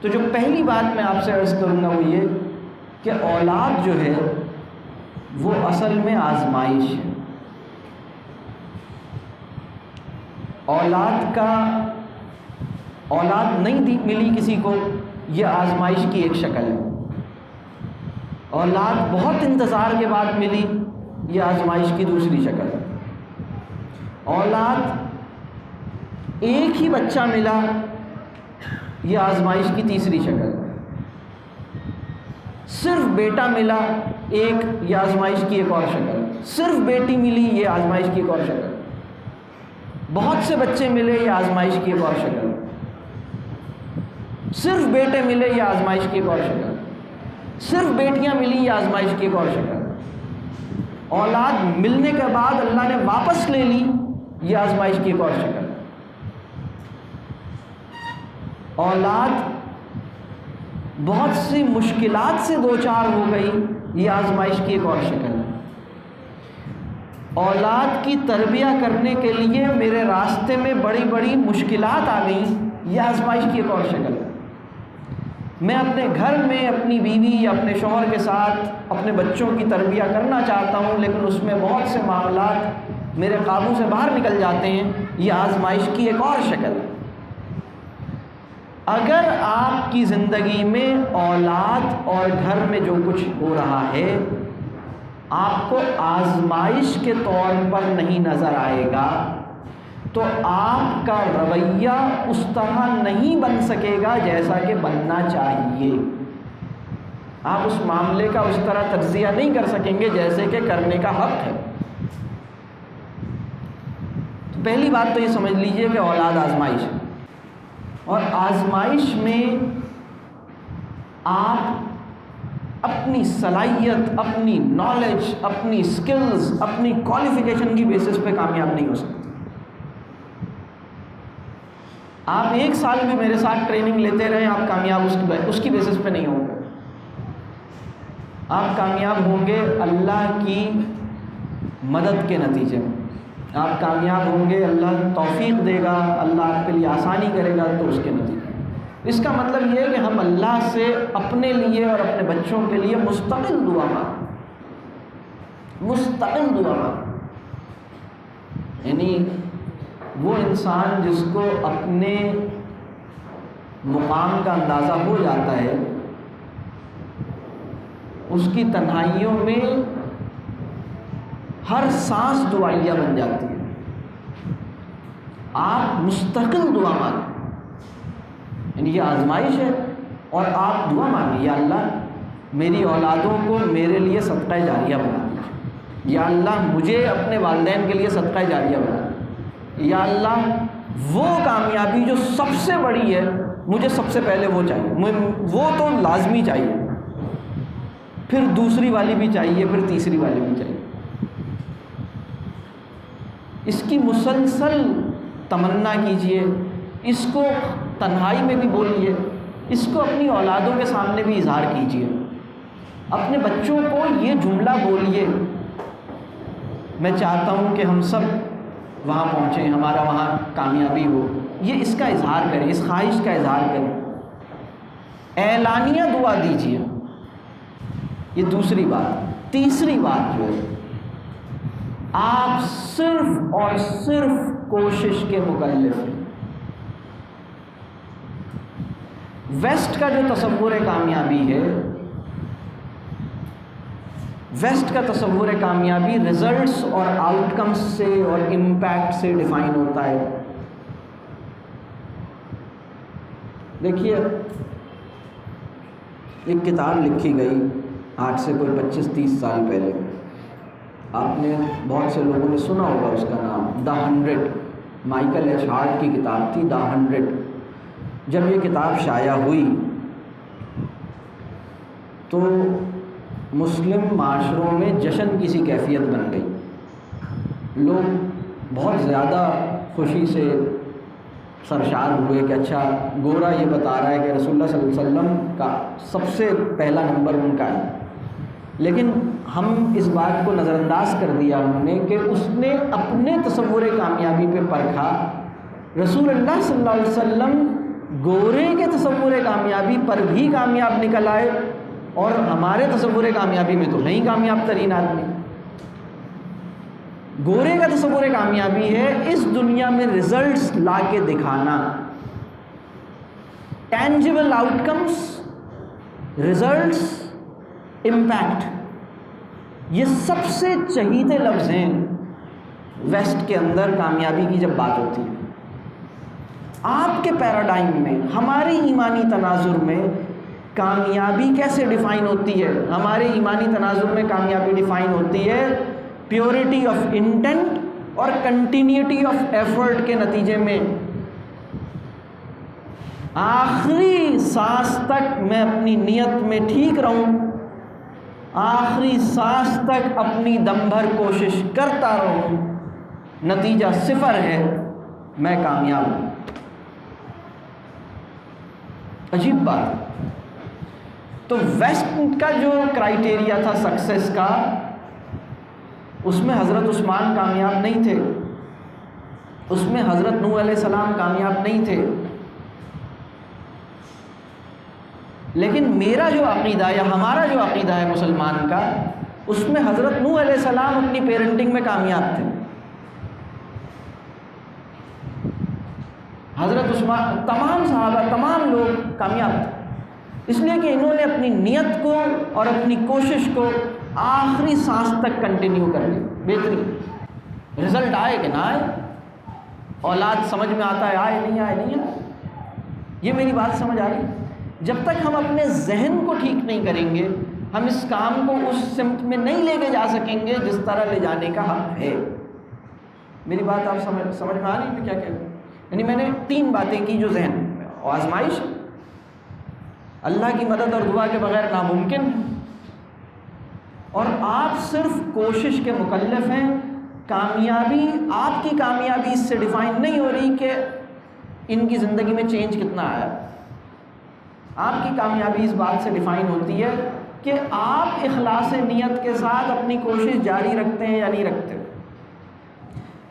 A: تو جو پہلی بات میں آپ سے عرض کروں گا وہ یہ کہ اولاد جو ہے وہ اصل میں آزمائش ہے. اولاد نہیں ملی کسی کو، یہ آزمائش کی ایک شکل ہے. اولاد بہت انتظار کے بعد ملی، یہ آزمائش کی دوسری شکل ہے. اولاد ایک ہی بچہ ملا، یہ آزمائش کی تیسری شکل ہے. صرف بیٹا ملا ایک، یہ آزمائش کی ایک اور شکل. صرف بیٹی ملی، یہ آزمائش کی ایک اور شکل. بہت سے بچے ملے، یہ آزمائش کی ایک اور شکل. صرف بیٹے ملے، یہ آزمائش کی ایک اور شکل. صرف بیٹیاں ملی، یہ آزمائش کی ایک اور شکل. اولاد ملنے کے بعد اللہ نے واپس لے لی، یہ آزمائش کی ایک اور شکل. اولاد بہت سی مشکلات سے دوچار ہو گئی، یہ آزمائش کی ایک اور شکل ہے۔ اولاد کی تربیہ کرنے کے لیے میرے راستے میں بڑی بڑی مشکلات آ گئیں، یہ آزمائش کی ایک اور شکل ہے۔ میں اپنے گھر میں اپنی بیوی یا اپنے شوہر کے ساتھ اپنے بچوں کی تربیہ کرنا چاہتا ہوں، لیکن اس میں بہت سے معاملات میرے قابو سے باہر نکل جاتے ہیں، یہ آزمائش کی ایک اور شکل ہے۔ اگر آپ کی زندگی میں اولاد اور گھر میں جو کچھ ہو رہا ہے آپ کو آزمائش کے طور پر نہیں نظر آئے گا تو آپ کا رویہ اس طرح نہیں بن سکے گا جیسا کہ بننا چاہیے۔ آپ اس معاملے کا اس طرح تجزیہ نہیں کر سکیں گے جیسے کہ کرنے کا حق ہے۔ تو پہلی بات تو یہ سمجھ لیجئے کہ اولاد آزمائش ہے، اور آزمائش میں آپ اپنی صلاحیت، اپنی نالج، اپنی سکلز، اپنی کوالیفیکیشن کی بیسس پہ کامیاب نہیں ہو سکتے۔ آپ 1 سال بھی میرے ساتھ ٹریننگ لیتے رہیں، آپ کامیاب اس کی بیسس پہ نہیں ہوں گے۔ آپ کامیاب ہوں گے اللہ کی مدد کے نتیجے میں، آپ کامیاب ہوں گے اللہ توفیق دے گا، اللہ آپ کے لیے آسانی کرے گا تو اس کے نتیجے۔ اس کا مطلب یہ ہے کہ ہم اللہ سے اپنے لیے اور اپنے بچوں کے لیے مستقل دعا مانگیں، مستقل دعا مانگیں۔ یعنی وہ انسان جس کو اپنے مقام کا اندازہ ہو جاتا ہے، اس کی تنہائیوں میں ہر سانس دعائیہ بن جاتی ہے۔ آپ مستقل دعا مانگیں، یعنی یہ آزمائش ہے، اور آپ دعا مانگیں، یا اللہ میری اولادوں کو میرے لیے صدقہ جاریہ بنا دیجیے، یا اللہ مجھے اپنے والدین کے لیے صدقہ جاریہ بنا دیجیے، یا اللہ وہ کامیابی جو سب سے بڑی ہے مجھے سب سے پہلے وہ چاہیے، وہ تو لازمی چاہیے، پھر دوسری والی بھی چاہیے، پھر تیسری والی بھی چاہیے۔ اس کی مسلسل تمنا کیجئے، اس کو تنہائی میں بھی بولیے، اس کو اپنی اولادوں کے سامنے بھی اظہار کیجئے۔ اپنے بچوں کو یہ جملہ بولیے، میں چاہتا ہوں کہ ہم سب وہاں پہنچیں، ہمارا وہاں کامیابی ہو، یہ اس کا اظہار کریں، اس خواہش کا اظہار کریں، اعلانیہ دعا دیجئے۔ یہ دوسری بات۔ تیسری بات جو ہے، آپ صرف اور صرف کوشش کے مکلف ہیں۔ ویسٹ کا جو تصور کامیابی ہے، ویسٹ کا تصور کامیابی رزلٹس اور آؤٹ کمز سے اور امپیکٹ سے ڈیفائن ہوتا ہے۔ دیکھیے، ایک کتاب لکھی گئی آج سے کوئی 25-30 سال پہلے، آپ نے بہت سے لوگوں نے سنا ہوگا اس کا نام، دا 100، مائیکل ایچ ہارٹ کی کتاب تھی دا 100۔ جب یہ کتاب شائع ہوئی تو مسلم معاشروں میں جشن کی سی کیفیت بن گئی، لوگ بہت زیادہ خوشی سے سرشار ہوئے کہ اچھا گورا یہ بتا رہا ہے کہ رسول اللہ صلی اللہ علیہ وسلم کا سب سے پہلا نمبر ان کا ہے۔ لیکن ہم اس بات کو نظر انداز کر دیا ہم نے کہ اس نے اپنے تصور کامیابی پہ پرکھا، رسول اللہ صلی اللہ علیہ وسلم گورے کے تصور کامیابی پر بھی کامیاب نکل آئے، اور ہمارے تصور کامیابی میں تو نہیں کامیاب ترین آدمی۔ گورے کا تصور کامیابی ہے اس دنیا میں ریزلٹس لا کے دکھانا، tangible out comes, results, impact, یہ سب سے چہیتے لفظ ہیں ویسٹ کے اندر کامیابی کی جب بات ہوتی ہے۔ آپ کے پیراڈائم میں، ہمارے ایمانی تناظر میں کامیابی کیسے ڈیفائن ہوتی ہے؟ ہمارے ایمانی تناظر میں کامیابی ڈیفائن ہوتی ہے پیورٹی آف انٹینٹ اور کنٹینیوٹی آف ایفرٹ کے نتیجے میں۔ آخری سانس تک میں اپنی نیت میں ٹھیک رہوں، آخری سانس تک اپنی دم بھر کوشش کرتا رہوں، نتیجہ 0 ہے، میں کامیاب ہوں۔ عجیب بات. تو ویسٹ کا جو کرائٹیریا تھا سکسیس کا، اس میں حضرت عثمان کامیاب نہیں تھے، اس میں حضرت نوح علیہ السلام کامیاب نہیں تھے. لیکن میرا جو عقیدہ یا ہمارا جو عقیدہ ہے مسلمان کا، اس میں حضرت نوح علیہ السلام اپنی پیرنٹنگ میں کامیاب تھے، حضرت عثمان، تمام صحابہ، تمام لوگ کامیاب تھے، اس لیے کہ انہوں نے اپنی نیت کو اور اپنی کوشش کو آخری سانس تک کنٹینیو کر لی. بہترین رزلٹ آئے کہ نہ آئے، اولاد سمجھ میں آتا ہے آئے نہیں آئے نہیں آئے، یہ میری بات سمجھ آ رہی. جب تک ہم اپنے ذہن کو ٹھیک نہیں کریں گے، ہم اس کام کو اس سمت میں نہیں لے کے جا سکیں گے جس طرح لے جانے کا حق ہے. میری بات آپ سمجھ میں آ رہی ہے کیا کہہ رہا ہوں؟ یعنی میں نے 3 باتیں کی جو ذہن آزمائش، اللہ کی مدد اور دعا کے بغیر ناممکن ہے، اور آپ صرف کوشش کے مکلف ہیں. کامیابی، آپ کی کامیابی اس سے ڈیفائن نہیں ہو رہی کہ ان کی زندگی میں چینج کتنا آیا. آپ کی کامیابی اس بات سے ڈیفائن ہوتی ہے کہ آپ اخلاص نیت کے ساتھ اپنی کوشش جاری رکھتے ہیں یا نہیں رکھتے.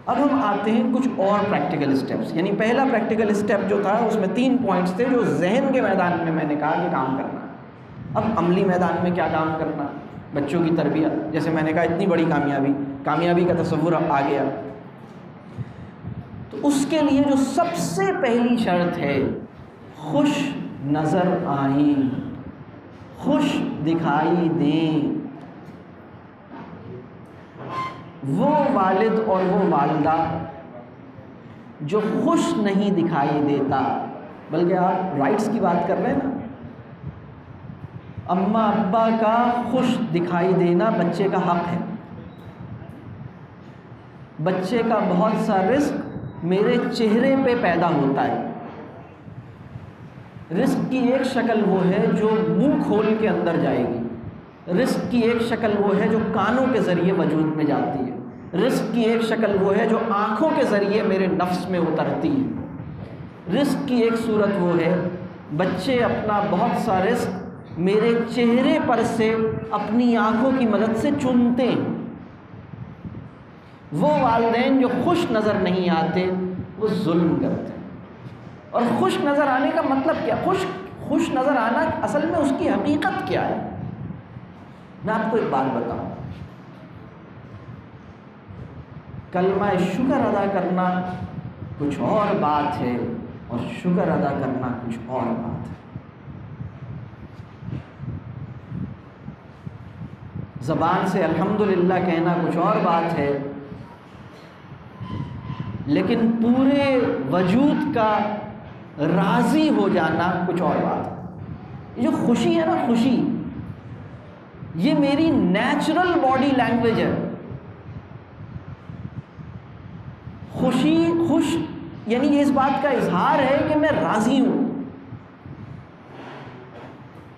A: اب ہم آتے ہیں کچھ اور پریکٹیکل اسٹیپس. یعنی پہلا پریکٹیکل اسٹیپ جو تھا اس میں 3 پوائنٹس تھے جو ذہن کے میدان میں نے کہا کہ کام کرنا. اب عملی میدان میں کیا کام کرنا؟ بچوں کی تربیت. جیسے میں نے کہا اتنی بڑی کامیابی کا تصور اب آ گیا، تو اس کے لیے جو سب سے پہلی شرط ہے، خوش نظر آئیں، خوش دکھائی دیں. وہ والد اور وہ والدہ جو خوش نہیں دکھائی دیتا، بلکہ آپ رائٹس کی بات کر رہے ہیں نا، اماں ابا کا خوش دکھائی دینا بچے کا حق ہے. بچے کا بہت سا رزق میرے چہرے پہ پیدا ہوتا ہے. رزق کی ایک شکل وہ ہے جو منہ کھول کے اندر جائے گی، رزق کی ایک شکل وہ ہے جو کانوں کے ذریعے وجود میں جاتی ہے، رزق کی ایک شکل وہ ہے جو آنکھوں کے ذریعے میرے نفس میں اترتی ہے. رزق کی ایک صورت وہ ہے بچے اپنا بہت سا رزق میرے چہرے پر سے اپنی آنکھوں کی مدد سے چنتے ہیں. وہ والدین جو خوش نظر نہیں آتے وہ ظلم کرتے ہیں. اور خوش نظر آنے کا مطلب کیا؟ خوش نظر آنا اصل میں اس کی حقیقت کیا ہے؟ میں آپ کو ایک بات بتاؤں. کلمہ شکر ادا کرنا کچھ اور بات ہے اور شکر ادا کرنا کچھ اور بات ہے. زبان سے الحمدللہ کہنا کچھ اور بات ہے، لیکن پورے وجود کا راضی ہو جانا کچھ اور بات ہے. یہ جو خوشی ہے نا، خوشی یہ میری نیچرل باڈی لینگویج ہے. خوش یعنی یہ اس بات کا اظہار ہے کہ میں راضی ہوں.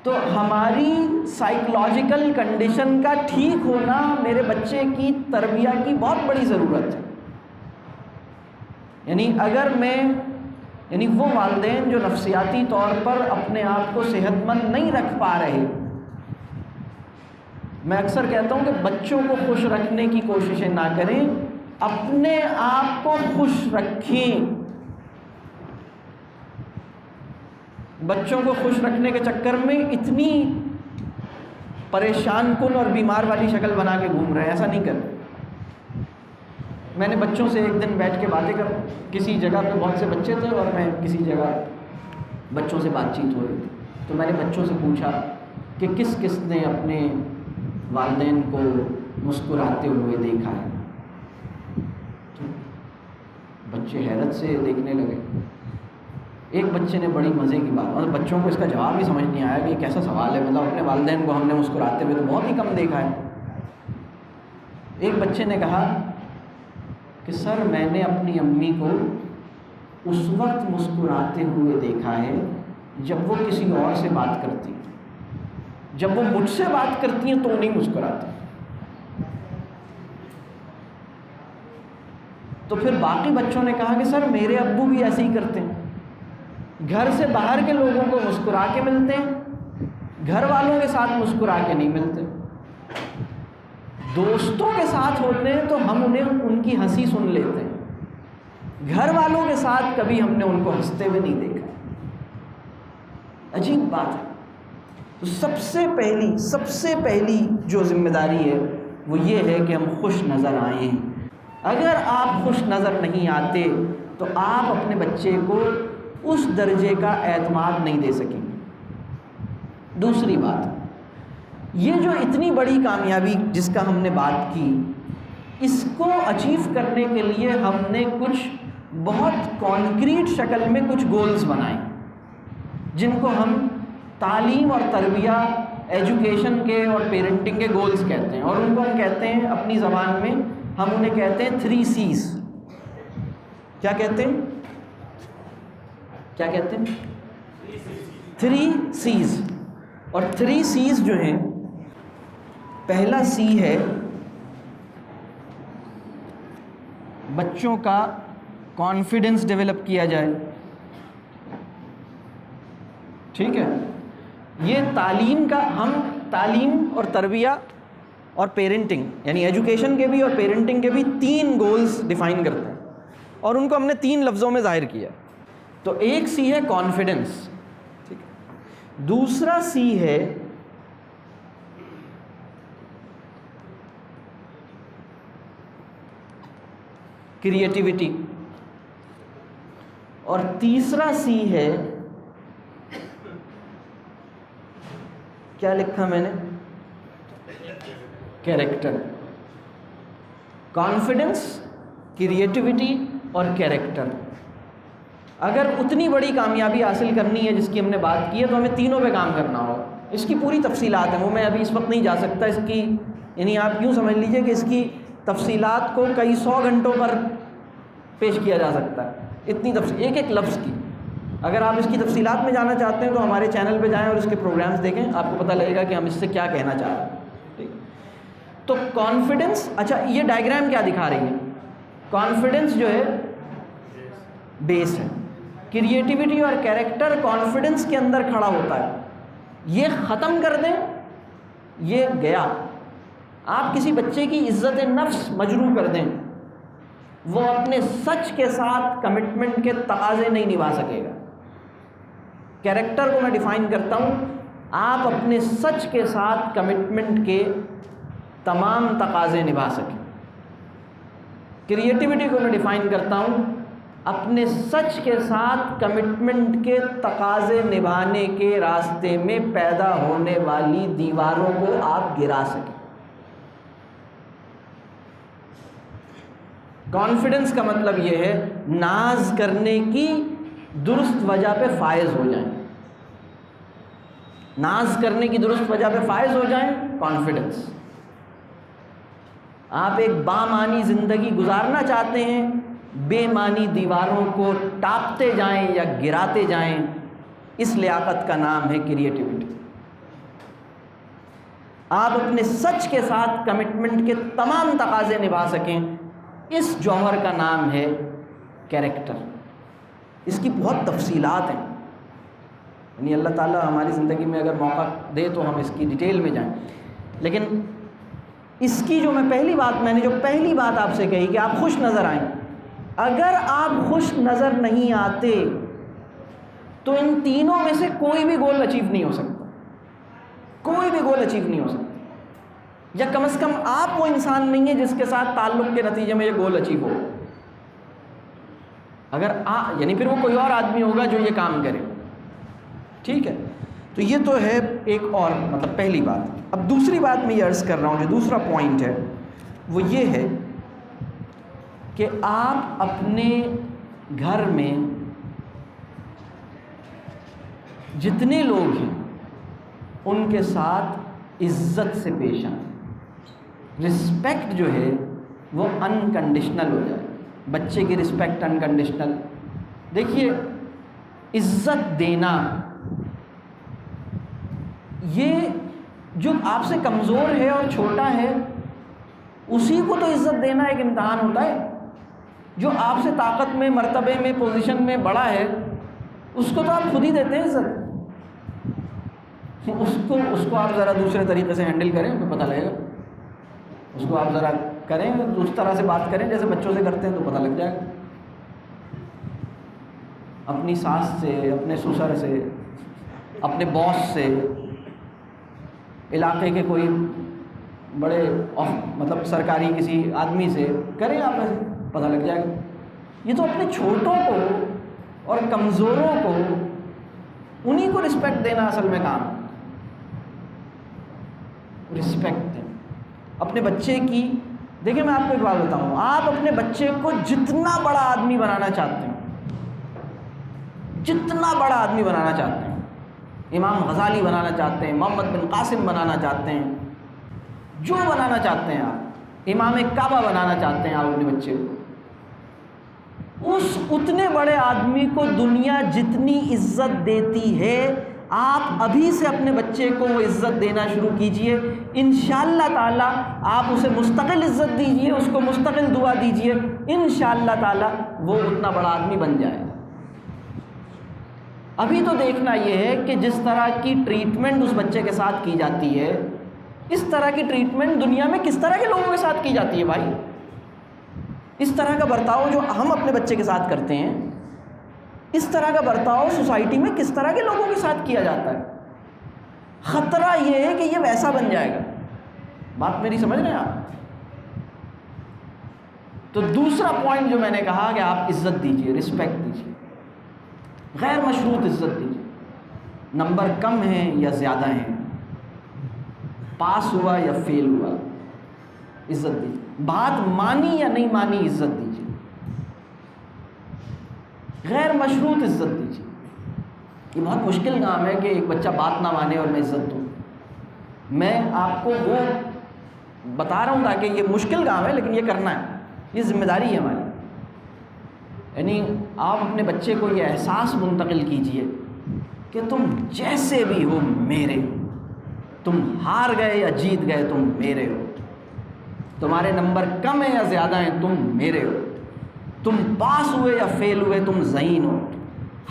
A: تو ہماری سائیکولوجیکل کنڈیشن کا ٹھیک ہونا میرے بچے کی تربیت کی بہت بڑی ضرورت ہے. یعنی وہ والدین جو نفسیاتی طور پر اپنے آپ کو صحت مند نہیں رکھ پا رہے، میں اکثر کہتا ہوں کہ بچوں کو خوش رکھنے کی کوششیں نہ کریں، اپنے آپ کو خوش رکھیں. بچوں کو خوش رکھنے کے چکر میں اتنی پریشان کن اور بیمار والی شکل بنا کے گھوم رہے ہیں، ایسا نہیں کریں. میں نے بچوں سے ایک دن بیٹھ کے باتیں کر، کسی جگہ پہ بہت سے بچے تھے اور میں کسی جگہ بچوں سے بات چیت ہو رہی تھی، تو میں نے بچوں سے پوچھا کہ کس کس نے اپنے والدین کو مسکراتے ہوئے دیکھا ہے. تو بچے حیرت سے دیکھنے لگے. ایک بچے نے بڑی مزے کی بات، اور بچوں کو اس کا جواب ہی سمجھ نہیں آیا کہ یہ کیسا سوال ہے، مطلب اپنے والدین کو ہم نے مسکراتے ہوئے تو بہت ہی کم دیکھا ہے. ایک بچے نے کہا کہ سر میں نے اپنی امی کو اس وقت مسکراتے ہوئے دیکھا ہے جب وہ کسی اور سے بات کرتی ہیں، جب وہ مجھ سے بات کرتی ہیں تو نہیں مسکراتی. تو پھر باقی بچوں نے کہا کہ سر میرے ابو بھی ایسے ہی کرتے ہیں، گھر سے باہر کے لوگوں کو مسکرا کے ملتے ہیں، گھر والوں کے ساتھ مسکرا کے نہیں ملتے۔ دوستوں کے ساتھ ہوتے ہیں تو ہم انہیں ان کی ہنسی سن لیتے ہیں، گھر والوں کے ساتھ کبھی ہم نے ان کو ہنستے ہوئے نہیں دیکھا۔ عجیب بات ہے۔ تو سب سے پہلی جو ذمہ داری ہے وہ یہ ہے کہ ہم خوش نظر آئیں۔ اگر آپ خوش نظر نہیں آتے تو آپ اپنے بچے کو اس درجے کا اعتماد نہیں دے سکیں گے۔ دوسری بات، یہ جو اتنی بڑی کامیابی جس کا ہم نے بات کی، اس کو اچیو کرنے کے لیے ہم نے کچھ بہت کانکریٹ شکل میں کچھ گولز بنائے، جن کو ہم تعلیم اور تربیہ، ایجوکیشن کے اور پیرنٹنگ کے گولز کہتے ہیں، اور ان کو ہم کہتے ہیں اپنی زبان میں، ہم انہیں کہتے ہیں 3 C's۔ کیا کہتے ہیں؟ 3 C's۔ اور 3 C's جو ہیں، پہلا C ہے بچوں کا کانفیڈنس ڈیولپ کیا جائے، ٹھیک ہے؟ یہ تعلیم اور تربیہ اور پیرنٹنگ، یعنی ایجوکیشن کے بھی اور پیرنٹنگ کے بھی 3 گولز ڈیفائن کرتے ہیں، اور ان کو ہم نے 3 لفظوں میں ظاہر کیا۔ تو ایک C ہے کانفیڈنس، ٹھیک ہے؟ دوسرا C ہے کریٹیوٹی، اور تیسرا C ہے، کیا لکھا میں نے؟ کیریکٹر۔ کانفیڈنس، کریٹیوٹی اور کیریکٹر۔ اگر اتنی بڑی کامیابی حاصل کرنی ہے جس کی ہم نے بات کی ہے تو ہمیں تینوں پہ کام کرنا ہوگا۔ اس کی پوری تفصیلات ہیں، وہ میں ابھی اس وقت نہیں جا سکتا۔ اس کی یعنی آپ یوں سمجھ لیجئے کہ اس کی تفصیلات کو کئی 100 گھنٹوں پر پیش کیا جا سکتا ہے، اتنی تفصیل ایک لفظ کی۔ اگر آپ اس کی تفصیلات میں جانا چاہتے ہیں تو ہمارے چینل پہ جائیں اور اس کے پروگرامز دیکھیں، آپ کو پتہ لگے گا کہ ہم اس سے کیا کہنا چاہ رہے ہیں، ٹھیک؟ تو کانفیڈنس، اچھا یہ ڈائیگرام کیا دکھا رہی ہے؟ کانفیڈنس جو ہے بیس ہے، کریٹیوٹی اور کیریکٹر کانفیڈنس کے اندر کھڑا ہوتا ہے۔ یہ ختم کر دیں، یہ گیا۔ آپ کسی بچے کی عزت نفس مجروح کر دیں، وہ اپنے سچ کے ساتھ کمٹمنٹ کے تقاضے نہیں نبھا سکے گا۔ کیریکٹر کو میں ڈیفائن کرتا ہوں، آپ اپنے سچ کے ساتھ کمٹمنٹ کے تمام تقاضے نبھا سکیں۔ کریٹیوٹی کو میں ڈیفائن کرتا ہوں، اپنے سچ کے ساتھ کمٹمنٹ کے تقاضے نبھانے کے راستے میں پیدا ہونے والی دیواروں کو آپ گرا سکیں۔ کانفیڈنس کا مطلب یہ ہے ناز کرنے کی درست وجہ پہ فائز ہو جائیں، ناز کرنے کی درست وجہ پہ فائز ہو جائیں، کانفیڈنس۔ آپ ایک بامانی زندگی گزارنا چاہتے ہیں، بے معنی دیواروں کو ٹاپتے جائیں یا گراتے جائیں، اس لیاقت کا نام ہے کریٹیوٹی۔ آپ اپنے سچ کے ساتھ کمٹمنٹ کے تمام تقاضے نبھا سکیں، اس جوہر کا نام ہے کیریکٹر۔ اس کی بہت تفصیلات ہیں، یعنی اللہ تعالیٰ ہماری زندگی میں اگر موقع دے تو ہم اس کی ڈیٹیل میں جائیں، لیکن اس کی جو میں نے جو پہلی بات آپ سے کہی کہ آپ خوش نظر آئیں، اگر آپ خوش نظر نہیں آتے تو ان تینوں میں سے کوئی بھی گول اچیو نہیں ہو سکتا، کوئی بھی گول اچیو نہیں ہو سکتا، یا کم از کم آپ وہ انسان نہیں ہیں جس کے ساتھ تعلق کے نتیجے میں یہ گول اچیو ہو۔ اگر یعنی پھر وہ کوئی اور آدمی ہوگا جو یہ کام کرے، ٹھیک ہے؟ تو یہ تو ہے ایک اور مطلب پہلی بات۔ اب دوسری بات میں یہ عرض کر رہا ہوں، جو دوسرا پوائنٹ ہے وہ یہ ہے کہ آپ اپنے گھر میں جتنے لوگ ہیں ان کے ساتھ عزت سے پیش آئیں۔ رسپیکٹ جو ہے وہ انکنڈیشنل ہو جائے، بچے کی رسپیکٹ انکنڈیشنل۔ دیکھیے، عزت دینا، یہ جو آپ سے کمزور ہے اور چھوٹا ہے اسی کو تو عزت دینا ایک امتحان ہوتا ہے۔ جو آپ سے طاقت میں، مرتبے میں، پوزیشن میں بڑا ہے اس کو تو آپ خود ہی دیتے ہیں عزت. اس کو آپ ذرا دوسرے طریقے سے ہینڈل کریں تو پتہ لگے گا. اس کو آپ ذرا کریں اس طرح سے بات کریں جیسے بچوں سے کرتے ہیں تو پتہ لگ جائے گا. اپنی ساس سے، اپنے سسر سے، اپنے باس سے، علاقے کے کوئی بڑے مطلب سرکاری کسی آدمی سے کریں آپ ایسے، پتہ لگ جائے گا. یہ تو اپنے چھوٹوں کو اور کمزوروں کو انہی کو رسپیکٹ دینا اصل میں کام. رسپیکٹ دیں اپنے بچے کی. دیکھیں میں آپ کو ایک بات بتاؤں، آپ اپنے بچے کو جتنا بڑا آدمی بنانا چاہتے ہیں، جتنا بڑا آدمی بنانا چاہتے ہیں، امام غزالی بنانا چاہتے ہیں، محمد بن قاسم بنانا چاہتے ہیں، جو بنانا چاہتے ہیں آپ، امام کعبہ بنانا چاہتے ہیں آپ اپنے بچے کو، اس اتنے بڑے آدمی کو دنیا جتنی عزت دیتی ہے، آپ ابھی سے اپنے بچے کو وہ عزت دینا شروع کیجئے. انشاءاللہ تعالی آپ اسے مستقل عزت دیجئے، اس کو مستقل دعا دیجئے، انشاءاللہ تعالی وہ اتنا بڑا آدمی بن جائے. ابھی تو دیکھنا یہ ہے کہ جس طرح کی ٹریٹمنٹ اس بچے کے ساتھ کی جاتی ہے، اس طرح کی ٹریٹمنٹ دنیا میں کس طرح کے لوگوں کے ساتھ کی جاتی ہے بھائی. اس طرح کا برتاؤ جو ہم اپنے بچے کے ساتھ کرتے ہیں، اس طرح کا برتاؤ سوسائٹی میں کس طرح کے لوگوں کے ساتھ کیا جاتا ہے. خطرہ یہ ہے کہ یہ ویسا بن جائے گا. بات میری سمجھ رہے ہیں آپ؟ تو دوسرا پوائنٹ جو میں نے کہا کہ آپ عزت دیجئے، رسپیکٹ دیجئے، غیر مشروط عزت دیجئے. نمبر کم ہیں یا زیادہ ہیں، پاس ہوا یا فیل ہوا، عزت دیجئے. بات مانی یا نہیں مانی، عزت دیجئے. غیر مشروط عزت دیجئے. یہ بہت مشکل کام ہے کہ ایک بچہ بات نہ مانے اور میں عزت دوں. میں آپ کو وہ بتا رہا ہوں تاکہ یہ مشکل کام ہے لیکن یہ کرنا ہے، یہ ذمہ داری ہے ہماری. یعنی آپ اپنے بچے کو یہ احساس منتقل کیجئے کہ تم جیسے بھی ہو میرے، تم ہار گئے یا جیت گئے تم میرے ہو، تمہارے نمبر کم ہیں یا زیادہ ہیں تم میرے ہو، تم پاس ہوئے یا فیل ہوئے تم ذہین ہو.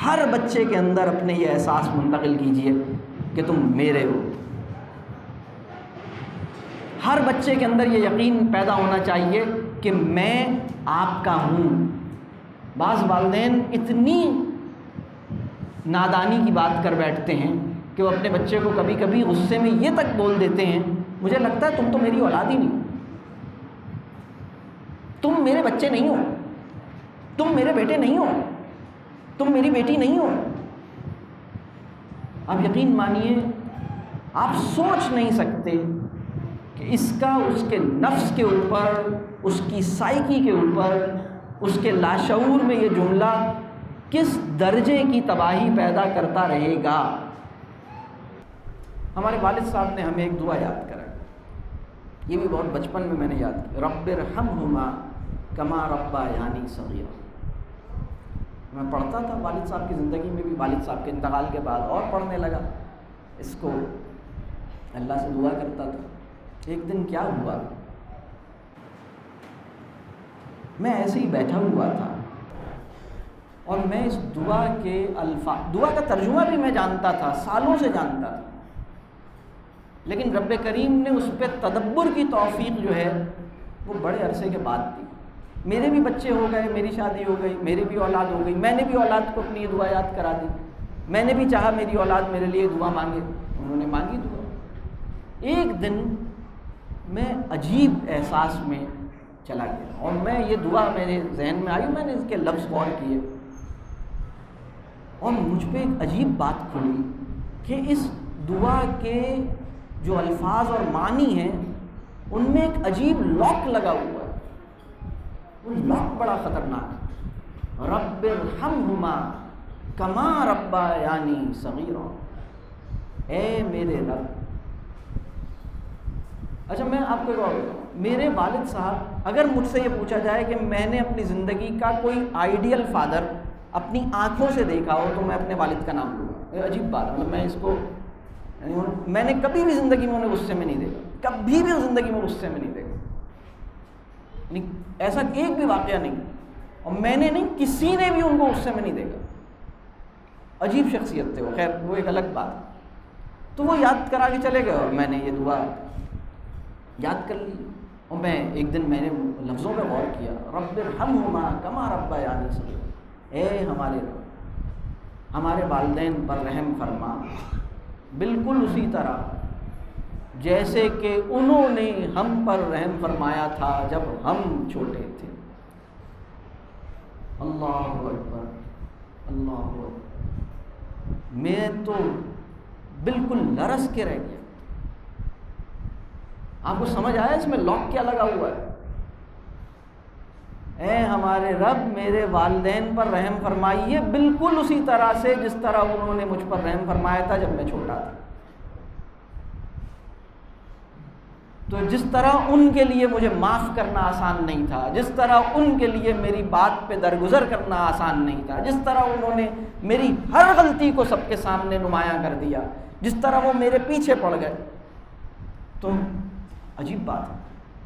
A: ہر بچے کے اندر اپنے یہ احساس منتقل کیجئے کہ تم میرے ہو. ہر بچے کے اندر یہ یقین پیدا ہونا چاہیے کہ میں آپ کا ہوں. بعض والدین اتنی نادانی کی بات کر بیٹھتے ہیں کہ وہ اپنے بچے کو کبھی کبھی غصے میں یہ تک بول دیتے ہیں، مجھے لگتا ہے تم تو میری اولاد ہی نہیں، تم میرے بچے نہیں ہو، تم میرے بیٹے نہیں ہو، تم میری بیٹی نہیں ہو. آپ یقین مانیے آپ سوچ نہیں سکتے کہ اس کا اس کے نفس کے اوپر، اس کی سائیکی کے اوپر، اس کے لاشعور میں یہ جملہ کس درجے کی تباہی پیدا کرتا رہے گا. ہمارے والد صاحب نے ہمیں ایک دعا یاد کرا، یہ بھی بہت بچپن میں نے یاد کی. رب ارحمہما کما ربیانی صغیرا. میں پڑھتا تھا والد صاحب کی زندگی میں بھی، والد صاحب کے انتقال کے بعد اور پڑھنے لگا اس کو، اللہ سے دعا کرتا تھا. ایک دن کیا ہوا، میں ایسے ہی بیٹھا ہوا تھا اور میں اس دعا کے الفاظ، دعا کا ترجمہ بھی میں جانتا تھا، سالوں سے جانتا تھا، لیکن رب کریم نے اس پہ تدبر کی توفیق جو ہے وہ بڑے عرصے کے بعد دی. میرے بھی بچے ہو گئے، میری شادی ہو گئی، میری بھی اولاد ہو گئی، میں نے بھی اولاد کو اپنی یہ دعا یاد کرا دی. میں نے بھی چاہا میری اولاد میرے لیے دعا مانگے، انہوں نے مانگی دعا. ایک دن میں عجیب احساس میں چلا گیا اور میں یہ دعا میرے ذہن میں آئی، میں نے اس کے لفظ غور کیے اور مجھ پہ ایک عجیب بات کھلی کہ اس دعا کے جو الفاظ اور معنی ہیں ان میں ایک عجیب لاک لگا ہوا ہے. وہ لاک بڑا خطرناک ہے. رب ارحمہما کما ربیانی صغیرا. اے میرے رب. اچھا میں آپ کو ایک اور بتاؤں، میرے والد صاحب، اگر مجھ سے یہ پوچھا جائے کہ میں نے اپنی زندگی کا کوئی آئیڈیل فادر اپنی آنکھوں سے دیکھا ہو تو میں اپنے والد کا نام لوں گا. یہ عجیب بات ہے، مطلب میں اس کو میں نے کبھی بھی زندگی میں انہیں غصے میں نہیں دیکھا، کبھی بھی زندگی میں غصے میں نہیں دیکھا، ایسا ایک بھی واقعہ نہیں، اور میں نے نہیں، کسی نے بھی ان کو غصے میں نہیں دیکھا. عجیب شخصیت تھے وہ، خیر وہ ایک الگ بات. تو وہ یاد کرا کے چلے گئے اور میں نے یہ دعا یاد کر لی. اور میں ایک دن میں نے لفظوں پہ غور کیا، رب ارحمہما کما ربیانی صغیرا، اے ہمارے رب ہمارے والدین پر رحم فرما بالکل اسی طرح جیسے کہ انہوں نے ہم پر رحم فرمایا تھا جب ہم چھوٹے تھے. اللہ اکبر اللہ اکبر. میں تو بالکل لرز کے رہ گیا. آپ کو سمجھ آیا اس میں لاک کیا لگا ہوا ہے؟ اے ہمارے رب میرے والدین پر رحم فرمائیے بالکل اسی طرح سے جس طرح انہوں نے مجھ پر رحم فرمایا تھا جب میں چھوٹا تھا. تو جس طرح ان کے لیے مجھے معاف کرنا آسان نہیں تھا، جس طرح ان کے لیے میری بات پہ درگزر کرنا آسان نہیں تھا، جس طرح انہوں نے میری ہر غلطی کو سب کے سامنے نمایاں کر دیا، جس طرح وہ میرے پیچھے پڑ گئے. تو عجیب بات ہے.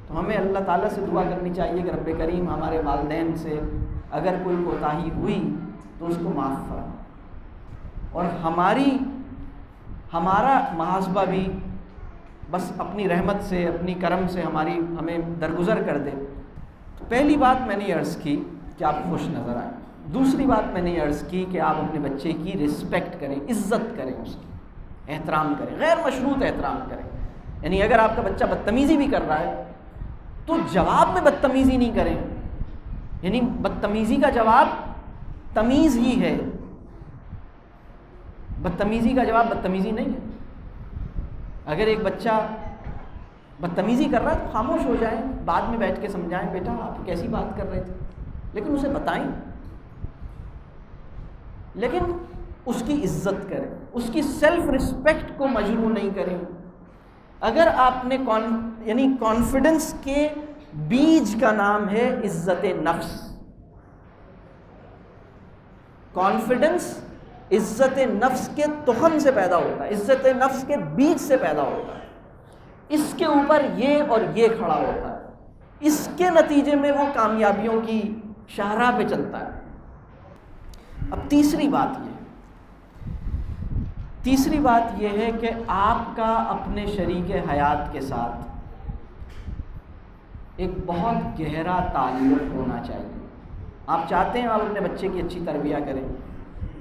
A: تو ہمیں اللہ تعالیٰ سے دعا کرنی چاہیے کہ رب کریم ہمارے والدین سے اگر کوئی کوتاہی ہوئی تو اس کو معاف فرما، اور ہمارا محاسبہ بھی بس اپنی رحمت سے اپنی کرم سے ہمیں درگزر کر دے. تو پہلی بات میں نے یہ عرض کی کہ آپ خوش نظر آئیں. دوسری بات میں نے یہ عرض کی کہ آپ اپنے بچے کی رسپیکٹ کریں، عزت کریں، اس کی احترام کریں، غیر مشروط احترام کریں. یعنی اگر آپ کا بچہ بدتمیزی بھی کر رہا ہے تو جواب میں بدتمیزی نہیں کریں. یعنی بدتمیزی کا جواب تمیز ہی ہے، بدتمیزی کا جواب بدتمیزی نہیں ہے. اگر ایک بچہ بدتمیزی کر رہا ہے تو خاموش ہو جائیں، بعد میں بیٹھ کے سمجھائیں، بیٹا آپ کیسی بات کر رہے تھے، لیکن اسے بتائیں، لیکن اس کی عزت کریں، اس کی سیلف رسپیکٹ کو مجروح نہیں کریں. اگر آپ نے یعنی کانفیڈنس کے بیج کا نام ہے عزت نفس. کانفیڈنس عزت نفس کے تخم سے پیدا ہوتا ہے، عزت نفس کے بیج سے پیدا ہوتا ہے. اس کے اوپر یہ اور یہ کھڑا ہوتا ہے، اس کے نتیجے میں وہ کامیابیوں کی شاہراہ پہ چلتا ہے. اب تیسری بات یہ ہے کہ آپ کا اپنے شریک حیات کے ساتھ ایک بہت گہرا تعلق ہونا چاہیے. آپ چاہتے ہیں آپ اپنے بچے کی اچھی تربیہ کریں،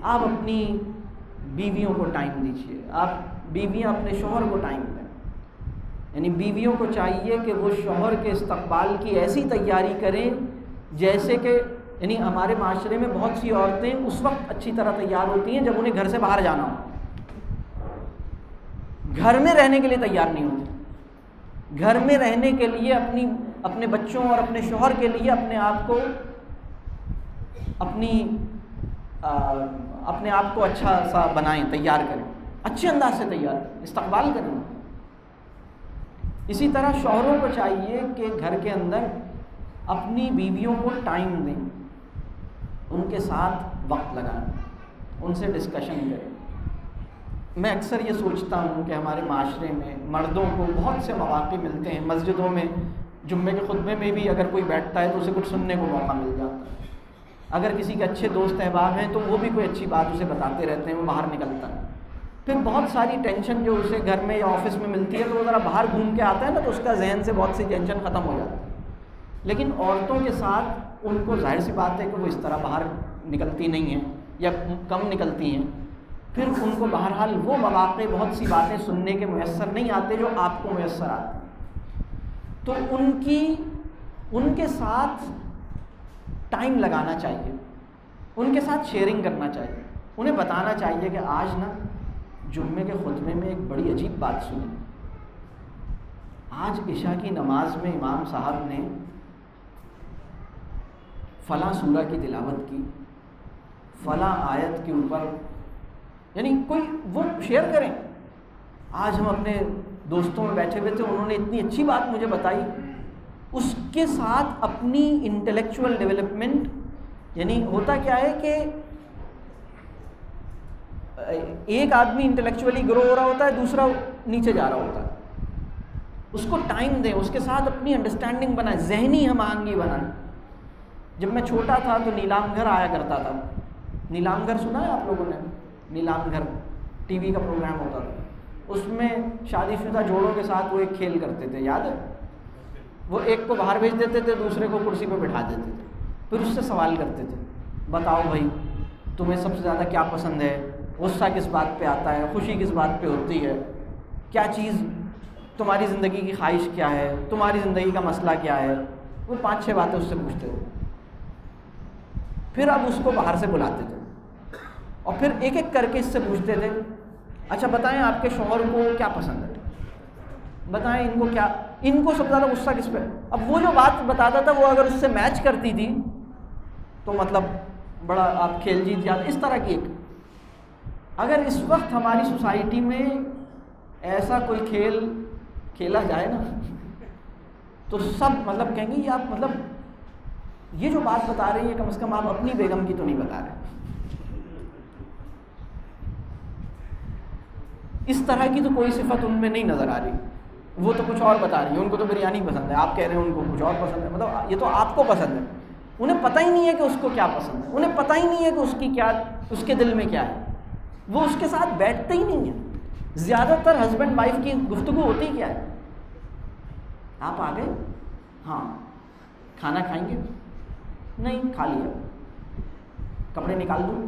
A: آپ اپنی بیویوں کو ٹائم دیجیے، آپ بیویاں اپنے شوہر کو ٹائم دیں. یعنی بیویوں کو چاہیے کہ وہ شوہر کے استقبال کی ایسی تیاری کریں جیسے کہ یعنی ہمارے معاشرے میں بہت سی عورتیں اس وقت اچھی طرح تیار ہوتی ہیں جب انہیں گھر سے باہر جانا ہو، گھر میں رہنے کے لیے تیار نہیں ہوتی. گھر میں رہنے کے لیے اپنے بچوں اور اپنے شوہر کے لیے اپنے آپ کو اچھا سا بنائیں، تیار کریں، اچھے انداز سے تیار کریں، استقبال کریں. اسی طرح شوہروں کو چاہیے کہ گھر کے اندر اپنی بیویوں کو ٹائم دیں، ان کے ساتھ وقت لگائیں، ان سے ڈسکشن کریں. میں اکثر یہ سوچتا ہوں کہ ہمارے معاشرے میں مردوں کو بہت سے مواقع ملتے ہیں، مسجدوں میں جمعے کے خطبے میں بھی اگر کوئی بیٹھتا ہے تو اسے کچھ سننے کو موقع مل جاتا ہے. اگر کسی کے اچھے دوست احباب ہیں تو وہ بھی کوئی اچھی بات اسے بتاتے رہتے ہیں، وہ باہر نکلتا ہے. پھر بہت ساری ٹینشن جو اسے گھر میں یا آفس میں ملتی ہے تو وہ ذرا باہر گھوم کے آتا ہے نا تو اس کا ذہن سے بہت سی ٹینشن ختم ہو جاتی ہے. لیکن عورتوں کے ساتھ ان کو ظاہر سی بات ہے کہ وہ اس طرح باہر نکلتی نہیں ہیں یا کم نکلتی ہیں، پھر ان کو بہرحال وہ مواقع بہت سی باتیں سننے کے میسر نہیں آتے جو آپ کو میسر آتے. تو ان کے ساتھ ٹائم لگانا چاہیے، ان کے ساتھ شیئرنگ کرنا چاہیے، انہیں بتانا چاہیے کہ آج نا جمعے کے خطبے میں ایک بڑی عجیب بات سنی. آج عشاء کی نماز میں امام صاحب نے فلاں سورہ کی تلاوت کی، فلاں آیت کے اوپر، یعنی کوئی وہ شیئر کریں. آج ہم اپنے دوستوں میں بیٹھے ہوئے تھے، انہوں نے اتنی اچھی بات مجھے بتائی. اس کے ساتھ اپنی انٹلیکچوئل ڈیولپمنٹ، یعنی ہوتا کیا ہے کہ ایک آدمی انٹلیکچولی گرو ہو رہا ہوتا ہے، دوسرا نیچے جا رہا ہوتا ہے. اس کو ٹائم دیں، اس کے ساتھ اپنی انڈرسٹینڈنگ بنائیں، ذہنی ہم آہنگی بنائیں. جب میں چھوٹا تھا تو نیلام گھر آیا کرتا تھا. نیلام گھر سنا ہے آپ لوگوں نے؟ نیلام گھر ٹی وی کا پروگرام ہوتا تھا، اس میں شادی شدہ جوڑوں کے ساتھ وہ ایک کھیل کرتے تھے، یاد ہے؟ وہ ایک کو باہر بھیج دیتے تھے، دوسرے کو کرسی پہ بٹھا دیتے تھے، پھر اس سے سوال کرتے تھے، بتاؤ بھائی تمہیں سب سے زیادہ کیا پسند ہے، غصہ کس بات پہ آتا ہے، خوشی کس بات پہ ہوتی ہے، کیا چیز تمہاری زندگی کی خواہش کیا ہے، تمہاری زندگی کا مسئلہ کیا ہے. وہ 5-6 باتیں اس سے پوچھتے تھے. پھر اب اس کو باہر سے بلاتے تھے اور پھر ایک ایک کر کے اس سے پوچھتے تھے، اچھا بتائیں آپ کے شوہر کو کیا پسند ہے، بتائیں ان کو کیا، ان کو سب سے زیادہ غصہ کس پہ. اب وہ جو بات بتاتا تھا وہ اگر اس سے میچ کرتی تھی تو مطلب بڑا آپ کھیل جیت جاتے. اس طرح کی ایک، اگر اس وقت ہماری سوسائٹی میں ایسا کوئی کھیل کھیلا جائے نا تو سب مطلب کہیں گے یہ آپ مطلب یہ جو بات بتا رہے ہیں کم از کم آپ اپنی بیگم کی تو نہیں بتا رہے. اس طرح کی تو کوئی صفت ان میں نہیں نظر آ رہی. وہ تو کچھ اور بتا رہی ہے، ان کو تو بریانی پسند ہے، آپ کہہ رہے ہیں ان کو کچھ اور پسند ہے. مطلب یہ تو آپ کو پسند ہے، انہیں پتہ ہی نہیں ہے کہ اس کو کیا پسند ہے، انہیں پتہ ہی نہیں ہے کہ اس کی کیا، اس کے دل میں کیا ہے. وہ اس کے ساتھ بیٹھتے ہی نہیں ہیں. زیادہ تر ہسبینڈ وائف کی گفتگو ہوتی کیا ہے، آپ آ گئے، ہاں کھانا کھائیں گے، نہیں کھا لیا، کپڑے نکال دوں،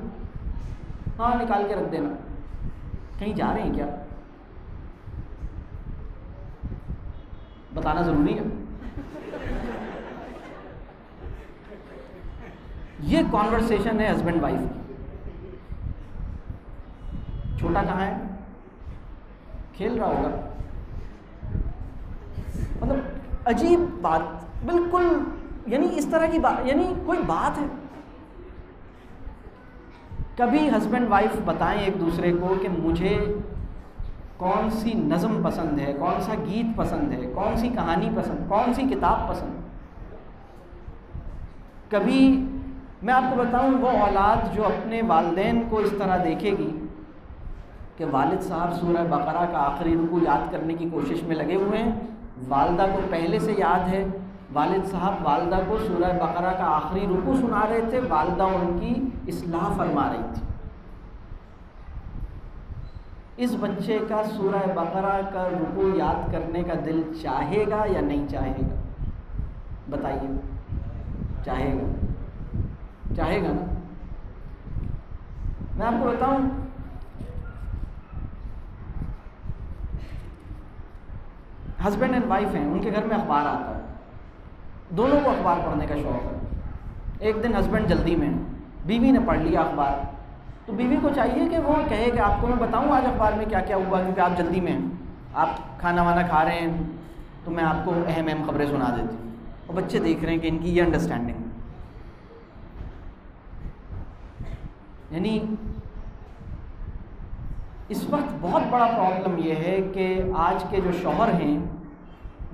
A: ہاں نکال کے رکھ دینا، کہیں جا رہے ہیں کیا، بتانا ضروری ہے. یہ کانورسیشن ہے ہسبینڈ وائف کی. چھوٹا کہاں ہے، کھیل رہا ہوگا. مطلب عجیب بات، بالکل یعنی اس طرح کی بات، یعنی کوئی بات ہے. کبھی ہسبینڈ وائف بتائیں ایک دوسرے کو کہ مجھے کون سی نظم پسند ہے، کون سا گیت پسند ہے، کون سی کہانی پسند، کون سی کتاب پسند. کبھی میں آپ کو بتاؤں، وہ اولاد جو اپنے والدین کو اس طرح دیکھے گی کہ والد صاحب سورہ بقرہ کا آخری رکوع یاد کرنے کی کوشش میں لگے ہوئے ہیں، والدہ کو پہلے سے یاد ہے، والد صاحب والدہ کو سورہ بقرہ کا آخری رکوع سنا رہے تھے، والدہ ان کی اصلاح فرما رہی تھی. اس بچے کا سورہ بقرہ کا رکوع یاد کرنے کا دل چاہے گا یا نہیں چاہے گا؟ بتائیے. چاہے گا، چاہے گا نا. میں آپ کو بتاؤں، ہسبینڈ اینڈ وائف ہیں، ان کے گھر میں اخبار آتا ہے، دونوں کو اخبار پڑھنے کا شوق ہے. ایک دن ہسبینڈ جلدی میں، بیوی نے پڑھ لیا اخبار، تو بیوی کو چاہیے کہ وہ کہے کہ آپ کو میں بتاؤں آج اخبار میں کیا کیا ہوا، کیونکہ آپ جلدی میں ہیں، آپ کھانا وانا کھا رہے ہیں تو میں آپ کو اہم اہم خبریں سنا دیتی ہوں. اور بچے دیکھ رہے ہیں کہ ان کی یہ انڈرسٹینڈنگ. یعنی اس وقت بہت بڑا پرابلم یہ ہے کہ آج کے جو شوہر ہیں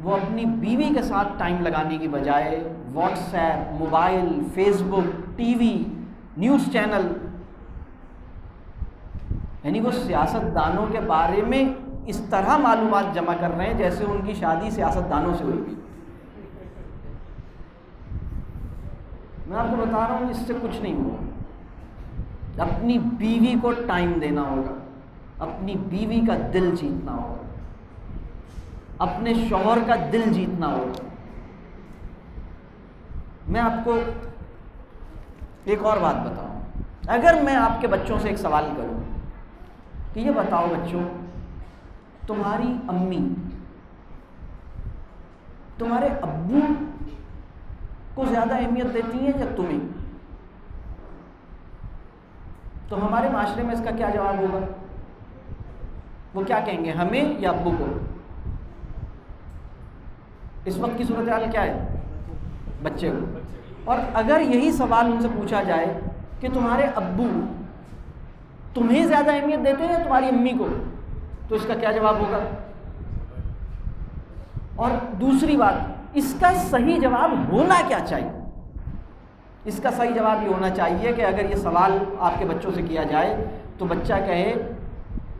A: وہ اپنی بیوی کے ساتھ ٹائم لگانے کی بجائے واٹس ایپ، موبائل، فیس بک، ٹی وی، نیوز چینل، یعنی وہ سیاست دانوں کے بارے میں اس طرح معلومات جمع کر رہے ہیں جیسے ان کی شادی سیاست دانوں سے ہوئی. میں آپ کو بتا رہا ہوں اس سے کچھ نہیں ہوگا. اپنی بیوی کو ٹائم دینا ہوگا، اپنی بیوی کا دل جیتنا ہوگا، اپنے شوہر کا دل جیتنا ہوگا. میں آپ کو ایک اور بات بتاؤں، اگر میں آپ کے بچوں سے ایک سوال کروں کہ یہ بتاؤ بچوں، تمہاری امی تمہارے ابو کو زیادہ اہمیت دیتی ہیں یا تمہیں؟ تو ہمارے معاشرے میں اس کا کیا جواب ہوگا؟ وہ کیا کہیں گے، ہمیں یا ابو کو؟ اس وقت کی صورتحال کیا ہے؟ بچے کو. اور اگر یہی سوال ان سے پوچھا جائے کہ تمہارے ابو تمہیں زیادہ اہمیت دیتے ہیں یا تمہاری امی کو، تو اس کا کیا جواب ہوگا؟ اور دوسری بات، اس کا صحیح جواب ہونا کیا چاہیے؟ اس کا صحیح جواب یہ ہونا چاہیے کہ اگر یہ سوال آپ کے بچوں سے کیا جائے تو بچہ کہے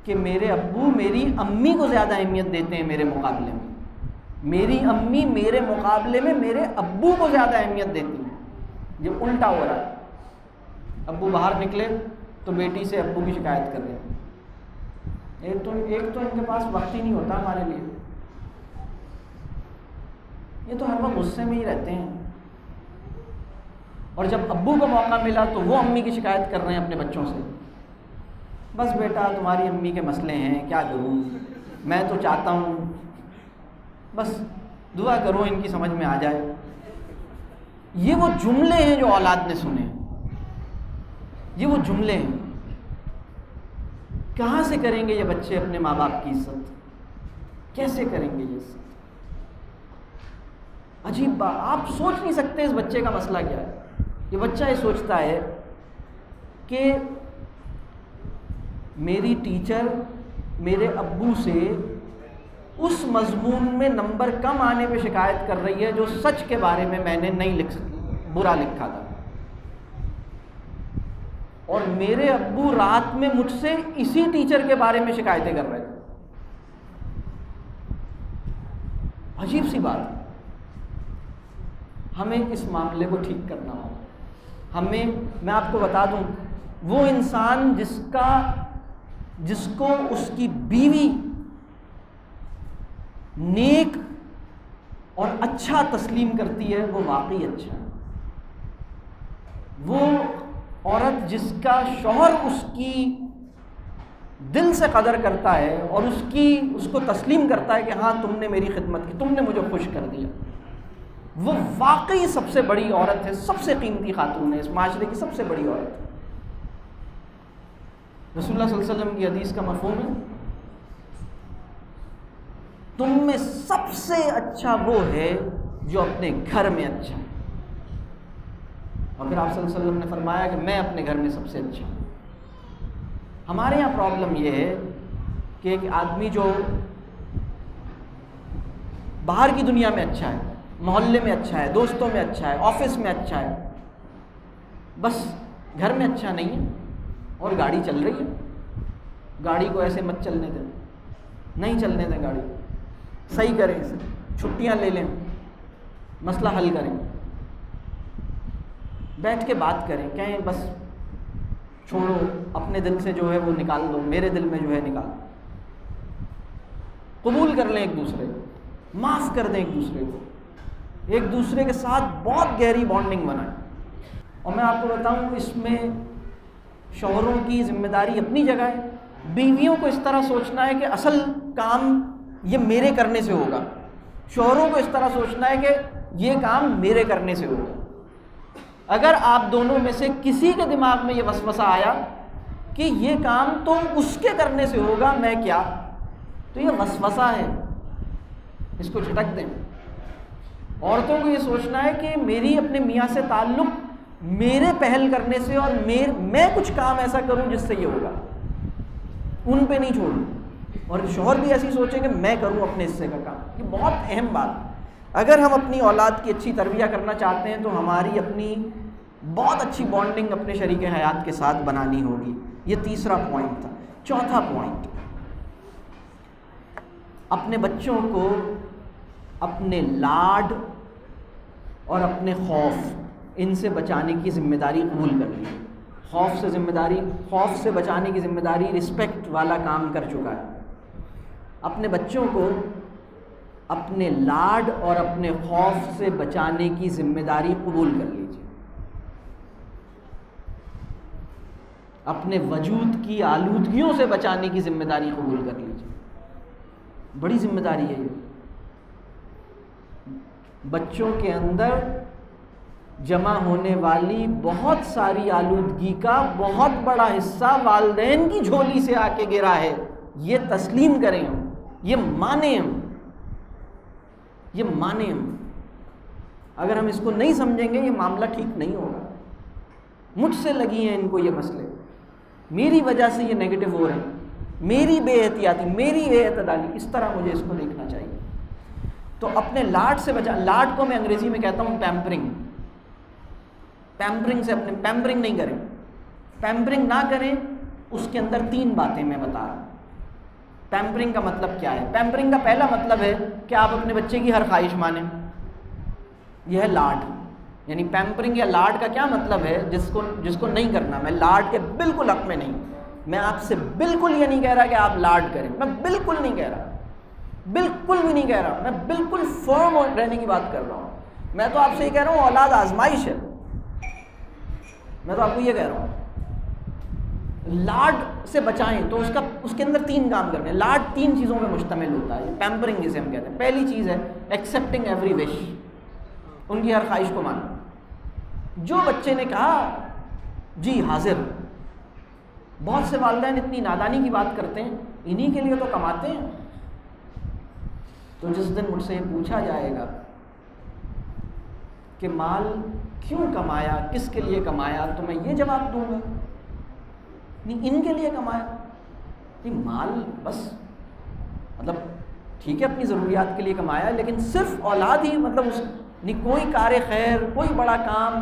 A: کہ میرے ابو میری امی کو زیادہ اہمیت دیتے ہیں میرے مقابلے میں، میری امی میرے مقابلے میں میرے ابو کو زیادہ اہمیت دیتی ہیں. یہ الٹا ہو رہا ہے. ابو باہر نکلے تو بیٹی سے ابو کی شکایت کر رہے ہیں. ایک تو ان کے پاس وقت ہی نہیں ہوتا ہمارے لیے. یہ تو ہر وقت غصے میں ہی رہتے ہیں. اور جب ابو کو موقع ملا تو وہ امی کی شکایت کر رہے ہیں اپنے بچوں سے. بس بیٹا تمہاری امی کے مسئلے ہیں، کیا کروں، میں تو چاہتا ہوں بس دعا کرو ان کی سمجھ میں آ جائے. یہ وہ جملے ہیں جو اولاد نے سنے. یہ وہ جملے ہیں. کہاں سے کریں گے یہ بچے اپنے ماں باپ کی عزت؟ کیسے کریں گے یہ عزت؟ عجیب بات، آپ سوچ نہیں سکتے اس بچے کا مسئلہ کیا ہے. یہ بچہ یہ سوچتا ہے کہ میری ٹیچر میرے ابو سے اس مضمون میں نمبر کم آنے پہ شکایت کر رہی ہے جو سچ کے بارے میں نے نہیں برا لکھا تھا، اور میرے ابو رات میں مجھ سے اسی ٹیچر کے بارے میں شکایتیں کر رہے تھے. عجیب سی بات ہے. ہمیں اس معاملے کو ٹھیک کرنا ہوگا. میں آپ کو بتا دوں، وہ انسان جس کو اس کی بیوی نیک اور اچھا تسلیم کرتی ہے وہ واقعی اچھا ہے. وہ عورت جس کا شوہر اس کی دل سے قدر کرتا ہے اور اس کو تسلیم کرتا ہے کہ ہاں تم نے میری خدمت کی، تم نے مجھے خوش کر دیا، وہ واقعی سب سے بڑی عورت ہے، سب سے قیمتی خاتون ہے، اس معاشرے کی سب سے بڑی عورت ہے. رسول اللہ صلی اللہ علیہ وسلم کی حدیث کا مفہوم ہے تم میں سب سے اچھا وہ ہے جو اپنے گھر میں اچھا ہے. اور پھر آپ صلی اللہ علیہ وسلم نے فرمایا کہ میں اپنے گھر میں سب سے اچھا ہوں. ہمارے یہاں پرابلم یہ ہے کہ ایک آدمی جو باہر کی دنیا میں اچھا ہے، محلے میں اچھا ہے، دوستوں میں اچھا ہے، آفس میں اچھا ہے، بس گھر میں اچھا نہیں ہے. اور گاڑی چل رہی ہے، گاڑی کو ایسے مت چلنے دیں، نہیں چلنے دیں گاڑی، صحیح کریں اسے، چھٹیاں لے لیں، مسئلہ حل کریں، بیٹھ کے بات کریں، کہیں بس چھوڑو اپنے دل سے جو ہے وہ نکال دو، میرے دل میں جو ہے نکال، قبول کر لیں ایک دوسرے کو، معاف کر دیں ایک دوسرے کو، ایک دوسرے کے ساتھ بہت گہری بانڈنگ بنائیں. اور میں آپ کو بتاؤں اس میں شوہروں کی ذمہ داری اپنی جگہ ہے. بیویوں کو اس طرح سوچنا ہے کہ اصل کام یہ میرے کرنے سے ہوگا، شوہروں کو اس طرح سوچنا ہے کہ یہ کام میرے کرنے سے ہوگا. اگر آپ دونوں میں سے کسی کے دماغ میں یہ وسوسہ آیا کہ یہ کام تو اس کے کرنے سے ہوگا، میں کیا، تو یہ وسوسہ ہے، اس کو جھٹک دیں. عورتوں کو یہ سوچنا ہے کہ میری اپنے میاں سے تعلق میرے پہل کرنے سے، اور میں کچھ کام ایسا کروں جس سے یہ ہوگا، ان پہ نہیں چھوڑوں. اور شوہر بھی ایسی سوچیں کہ میں کروں اپنے حصے کا کام. یہ بہت اہم بات ہے. اگر ہم اپنی اولاد کی اچھی تربیہ کرنا چاہتے ہیں تو ہماری اپنی بہت اچھی بانڈنگ اپنے شریک حیات کے ساتھ بنانی ہوگی. یہ تیسرا پوائنٹ تھا. چوتھا پوائنٹ، اپنے بچوں کو اپنے لاڈ اور اپنے خوف ان سے بچانے کی ذمہ داری قبول کر لی. خوف سے بچانے کی ذمہ داری رسپیکٹ والا کام کر چکا ہے. اپنے بچوں کو اپنے لاڈ اور اپنے خوف سے بچانے کی ذمہ داری قبول کر لیجیے. اپنے وجود کی آلودگیوں سے بچانے کی ذمہ داری قبول کر لیجیے. بڑی ذمہ داری ہے یہ. بچوں کے اندر جمع ہونے والی بہت ساری آلودگی کا بہت بڑا حصہ والدین کی جھولی سے آ کے گرا ہے. یہ تسلیم کریں ہم، یہ مانیں ہم. اگر ہم اس کو نہیں سمجھیں گے یہ معاملہ ٹھیک نہیں ہوگا. مجھ سے لگی ہیں ان کو یہ مسئلے، میری وجہ سے یہ نیگیٹو ہو رہے ہیں، میری بے احتیاطی، میری بے اعتدالی، اس طرح مجھے اس کو دیکھنا چاہیے. تو اپنے لاڈ سے لاڈ کو میں انگریزی میں کہتا ہوں پیمپرنگ سے اپنے پیمپرنگ نہیں کریں. پیمپرنگ نہ کریں. اس کے اندر 3 باتیں میں بتا رہا ہوں. پیمپرنگ کا مطلب کیا ہے؟ پیمپرنگ کا پہلا مطلب ہے کہ آپ اپنے بچے کی ہر خواہش مانیں. یہ ہے لاڈ. یعنی پیمپرنگ یا لاڈ کا کیا مطلب ہے؟ جس کو نہیں کرنا. میں لاڈ کے بالکل حق میں نہیں. میں آپ سے بالکل یہ نہیں کہہ رہا کہ آپ لاڈ کریں, میں بالکل نہیں کہہ رہا, بالکل بھی نہیں کہہ رہا. میں بالکل فرم رہنے کی بات کر رہا ہوں. میں تو آپ سے یہ کہہ رہا ہوں اولاد آزمائش ہے. میں تو آپ کو یہ کہہ رہا ہوں لاڈ سے بچائیں. تو اس کے اندر 3 کام کرنے. لاڈ 3 چیزوں پہ مشتمل ہوتا ہے, پیمپرنگ جسے ہم کہتے ہیں. پہلی چیز ہے ایکسیپٹنگ ایوری وش, ان کی ہر خواہش کو ماننا. جو بچے نے کہا جی حاضر. بہت سے والدین اتنی نادانی کی بات کرتے ہیں, انہی کے لیے تو کماتے ہیں. تو جس دن مجھ سے یہ پوچھا جائے گا کہ مال کیوں کمایا, کس کے لیے کمایا, تو میں یہ جواب دوں گا نہیں ان کے لیے کمایا. نہیں, مال بس مطلب ٹھیک ہے اپنی ضروریات کے لیے کمایا, لیکن صرف اولاد ہی مطلب نہیں کوئی کار خیر, کوئی بڑا کام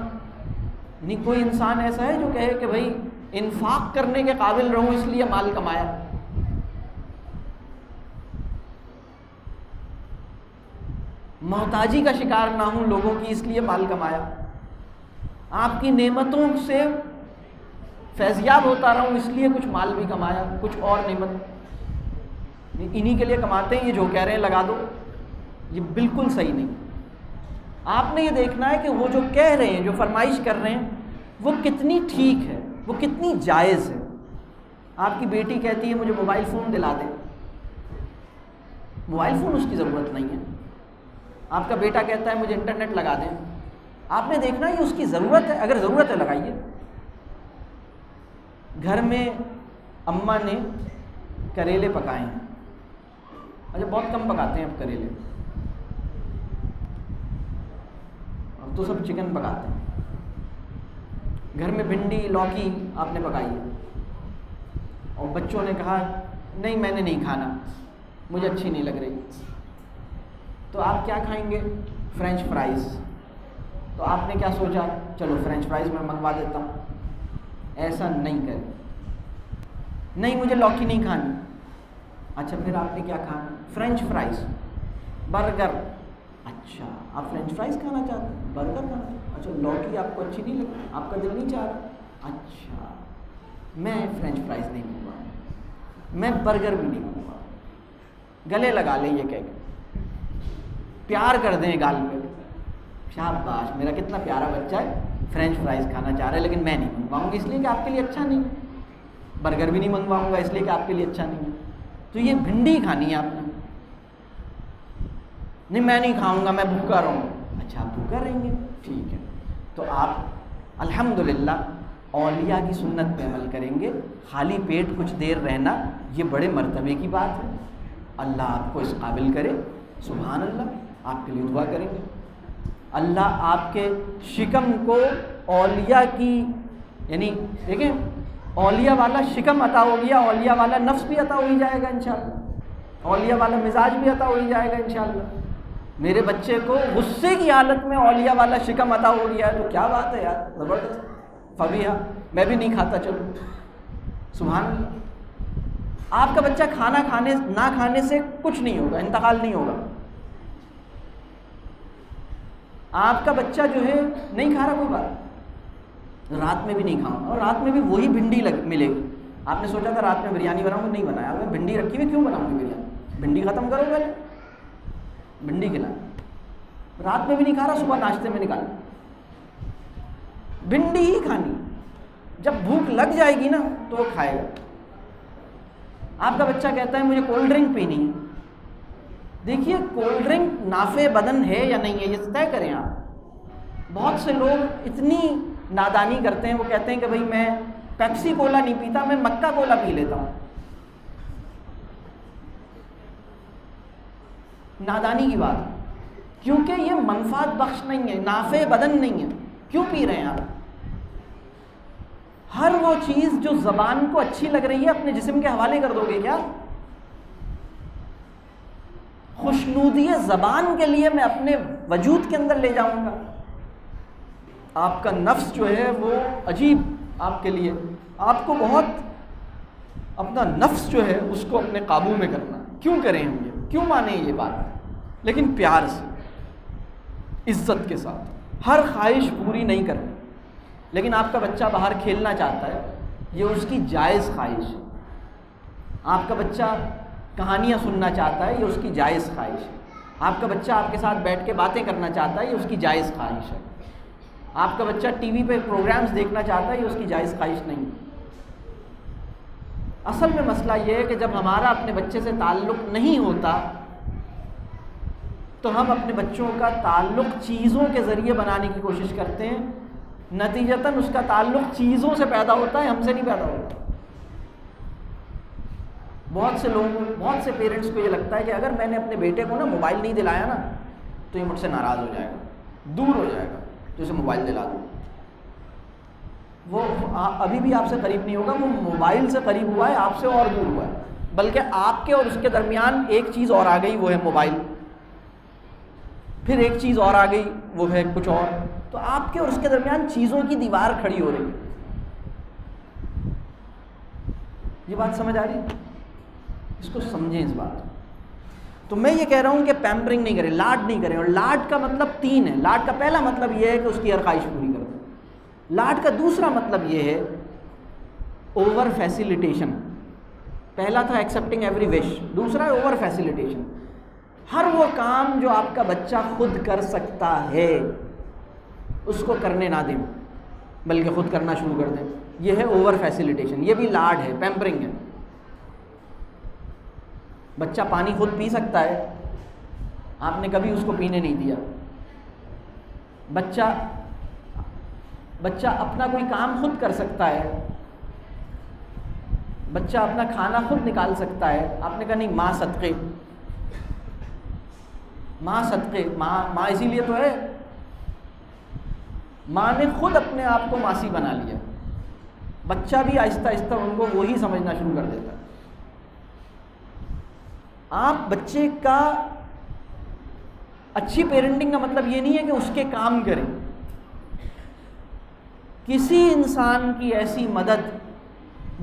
A: نہیں. کوئی انسان ایسا ہے جو کہے کہ بھائی انفاق کرنے کے قابل رہوں اس لیے مال کمایا. محتاجی کا شکار نہ ہوں لوگوں کی اس لیے مال کمایا. آپ کی نعمتوں سے فیضیاب ہوتا رہا ہوں اس لیے کچھ مال بھی کمایا, کچھ اور نعمت انہی کے لیے کماتے ہیں. یہ جو کہہ رہے ہیں لگا دو, یہ بالکل صحیح نہیں. آپ نے یہ دیکھنا ہے کہ وہ جو کہہ رہے ہیں, جو فرمائش کر رہے ہیں, وہ کتنی ٹھیک ہے, وہ کتنی جائز ہے. آپ کی بیٹی کہتی ہے مجھے موبائل فون دلا دیں, موبائل فون اس کی ضرورت نہیں ہے. آپ کا بیٹا کہتا ہے مجھے انٹرنیٹ لگا دیں. آپ نے دیکھنا یہ اس کی ضرورت ہے, اگر ضرورت ہے لگائیے. گھر میں اماں نے کریلے پکائے ہیں, اچھا بہت کم پکاتے ہیں اب کریلے, اب تو سب چکن پکاتے ہیں. گھر میں بھنڈی لوکی آپ نے پکائی ہے, اور بچوں نے کہا نہیں میں نے نہیں کھانا, مجھے اچھی نہیں لگ رہی. تو آپ کیا کھائیں گے؟ French fries. تو آپ نے کیا سوچا چلو فرینچ فرائز میں منگوا دیتا ہوں. ایسا نہیں کریں. نہیں مجھے لوکی نہیں کھانی. اچھا پھر آپ نے کیا کھانا؟ French fries. برگر. اچھا آپ فرینچ فرائز کھانا چاہتے ہیں, برگر کھانا چاہتے ہیں. اچھا لوکی آپ کو اچھی نہیں لگتی, آپ کا دل نہیں چاہ رہا. اچھا میں فرینچ فرائز نہیں منگواؤں گا, میں برگر بھی نہیں منگواؤں. گلے لگا لیں یہ کہہ کے, پیار کر دیں گال پہ, شاباش میرا کتنا پیارا بچہ ہے, فرینچ فرائز کھانا چاہ رہا ہے لیکن میں نہیں منگواؤں گی اس لیے کہ آپ کے لیے اچھا نہیں. برگر بھی نہیں منگواؤں گا اس لیے کہ آپ کے لیے اچھا نہیں ہے. تو یہ بھنڈی کھانی ہے آپ نے, نہیں میں نہیں کھاؤں گا میں بھوکا رہوں گا. اچھا آپ بھوکا رہیں گے, ٹھیک ہے. تو آپ الحمدللہ اولیاء کی سنت پہ عمل کریں گے. خالی پیٹ کچھ دیر رہنا یہ بڑے مرتبے کی بات ہے. اللہ آپ کو اس قابل کرے. سبحان اللہ, آپ کے لیے دعا کریں گے. اللہ آپ کے شکم کو اولیاء کی, یعنی دیکھیں اولیاء والا شکم عطا ہو گیا, اولیاء والا نفس بھی عطا ہو ہی جائے گا انشاءاللہ, اولیاء والا مزاج بھی عطا ہو ہی جائے گا انشاءاللہ. میرے بچے کو غصے کی حالت میں اولیاء والا شکم عطا ہو گیا ہے تو کیا بات ہے یار, زبردست. فبیہا, میں بھی نہیں کھاتا چلو. سبحان اللہ. آپ کا بچہ کھانا کھانے نہ کھانے سے کچھ نہیں ہوگا, انتقال نہیں ہوگا. آپ کا بچہ جو ہے نہیں کھا رہا کوئی بات, رات میں بھی نہیں کھاؤں, اور رات میں بھی وہی بھنڈی ملے گی. آپ نے سوچا تھا رات میں بریانی بناؤں گا, نہیں بنایا. میں بھنڈی رکھی ہوئی کیوں بناؤں گی بریانی, بھنڈی ختم کرو پہلے, بھنڈی کھلا. رات میں بھی نہیں کھا رہا, صبح ناشتے میں نکال, بھنڈی ہی کھانی. جب بھوک لگ جائے گی نا تو وہ کھائے گا. آپ کا بچہ کہتا ہے مجھے کولڈ ڈرنک پینی ہے. دیکھیے کولڈ ڈرنک نافع بدن ہے یا نہیں ہے یہ طے کریں آپ. بہت سے لوگ اتنی نادانی کرتے ہیں, وہ کہتے ہیں کہ بھائی میں پیپسی کولا نہیں پیتا, میں مکا کولا پی لیتا ہوں. نادانی کی بات, کیونکہ یہ منفعت بخش نہیں ہے, نافع بدن نہیں ہے. کیوں پی رہے ہیں آپ؟ ہر وہ چیز جو زبان کو اچھی لگ رہی ہے اپنے جسم کے حوالے کر دو گے کیا؟ خوشنودی زبان کے لیے میں اپنے وجود کے اندر لے جاؤں گا. آپ کا نفس جو ہے وہ عجیب آپ کے لیے, آپ کو بہت اپنا نفس جو ہے اس کو اپنے قابو میں کرنا. کیوں کریں ہم یہ, کیوں مانیں یہ بات, لیکن پیار سے, عزت کے ساتھ. ہر خواہش پوری نہیں کرنی. لیکن آپ کا بچہ باہر کھیلنا چاہتا ہے، یہ اس کی جائز خواہش ہے. آپ کا بچہ کہانیاں سننا چاہتا ہے، یہ اس کی جائز خواہش ہے. آپ کا بچہ آپ کے ساتھ بیٹھ کے باتیں کرنا چاہتا ہے، یہ اس کی جائز خواہش ہے. آپ کا بچہ ٹی وی پہ پروگرامز دیکھنا چاہتا ہے، یہ اس کی جائز خواہش نہیں ہے. اصل میں مسئلہ یہ ہے کہ جب ہمارا اپنے بچے سے تعلق نہیں ہوتا تو ہم اپنے بچوں کا تعلق چیزوں کے ذریعے بنانے کی کوشش کرتے ہیں. نتیجتاً اس کا تعلق چیزوں سے پیدا ہوتا ہے، ہم سے نہیں پیدا ہوتا. بہت سے پیرنٹس کو یہ لگتا ہے کہ اگر میں نے اپنے بیٹے کو نا موبائل نہیں دلایا نا تو یہ مجھ سے ناراض ہو جائے گا، دور ہو جائے گا، تو اسے موبائل دلا دوں. وہ ابھی بھی آپ سے قریب نہیں ہوگا، وہ موبائل سے قریب ہوا ہے، آپ سے اور دور ہوا ہے. بلکہ آپ کے اور اس کے درمیان ایک چیز اور آ گئی، وہ ہے موبائل. پھر ایک چیز اور آ گئی، وہ ہے کچھ اور. تو آپ کے اور اس کے درمیان چیزوں کی دیوار کھڑی ہو رہی ہے. یہ بات سمجھ آ رہی ہے؟ اس کو سمجھیں اس بات. تو میں یہ کہہ رہا ہوں کہ پیمپرنگ نہیں کریں، لاڈ نہیں کریں. اور لاڈ کا مطلب 3 ہے. لاڈ کا پہلا مطلب یہ ہے کہ اس کی ہر خواہش پوری کر دیں. لاڈ کا دوسرا مطلب یہ ہے اوور فیسیلیٹیشن. پہلا تھا ایکسیپٹنگ ایوری وش، دوسرا ہے اوور فیسیلیٹیشن. ہر وہ کام جو آپ کا بچہ خود کر سکتا ہے اس کو کرنے نہ دیں، بلکہ خود کرنا شروع کر دیں. یہ ہے اوور فیسیلیٹیشن. یہ بھی لاڈ ہے، پیمپرنگ ہے. بچہ پانی خود پی سکتا ہے، آپ نے کبھی اس کو پینے نہیں دیا. بچہ اپنا کوئی کام خود کر سکتا ہے، بچہ اپنا کھانا خود نکال سکتا ہے، آپ نے کہا نہیں ماں صدقے، ماں صدقے. ماں اسی لیے تو ہے، ماں نے خود اپنے آپ کو ماسی بنا لیا. بچہ بھی آہستہ آہستہ ان کو وہی سمجھنا شروع کر دیتا ہے. آپ بچے کا اچھی پیرنٹنگ کا مطلب یہ نہیں ہے کہ اس کے کام کریں. کسی انسان کی ایسی مدد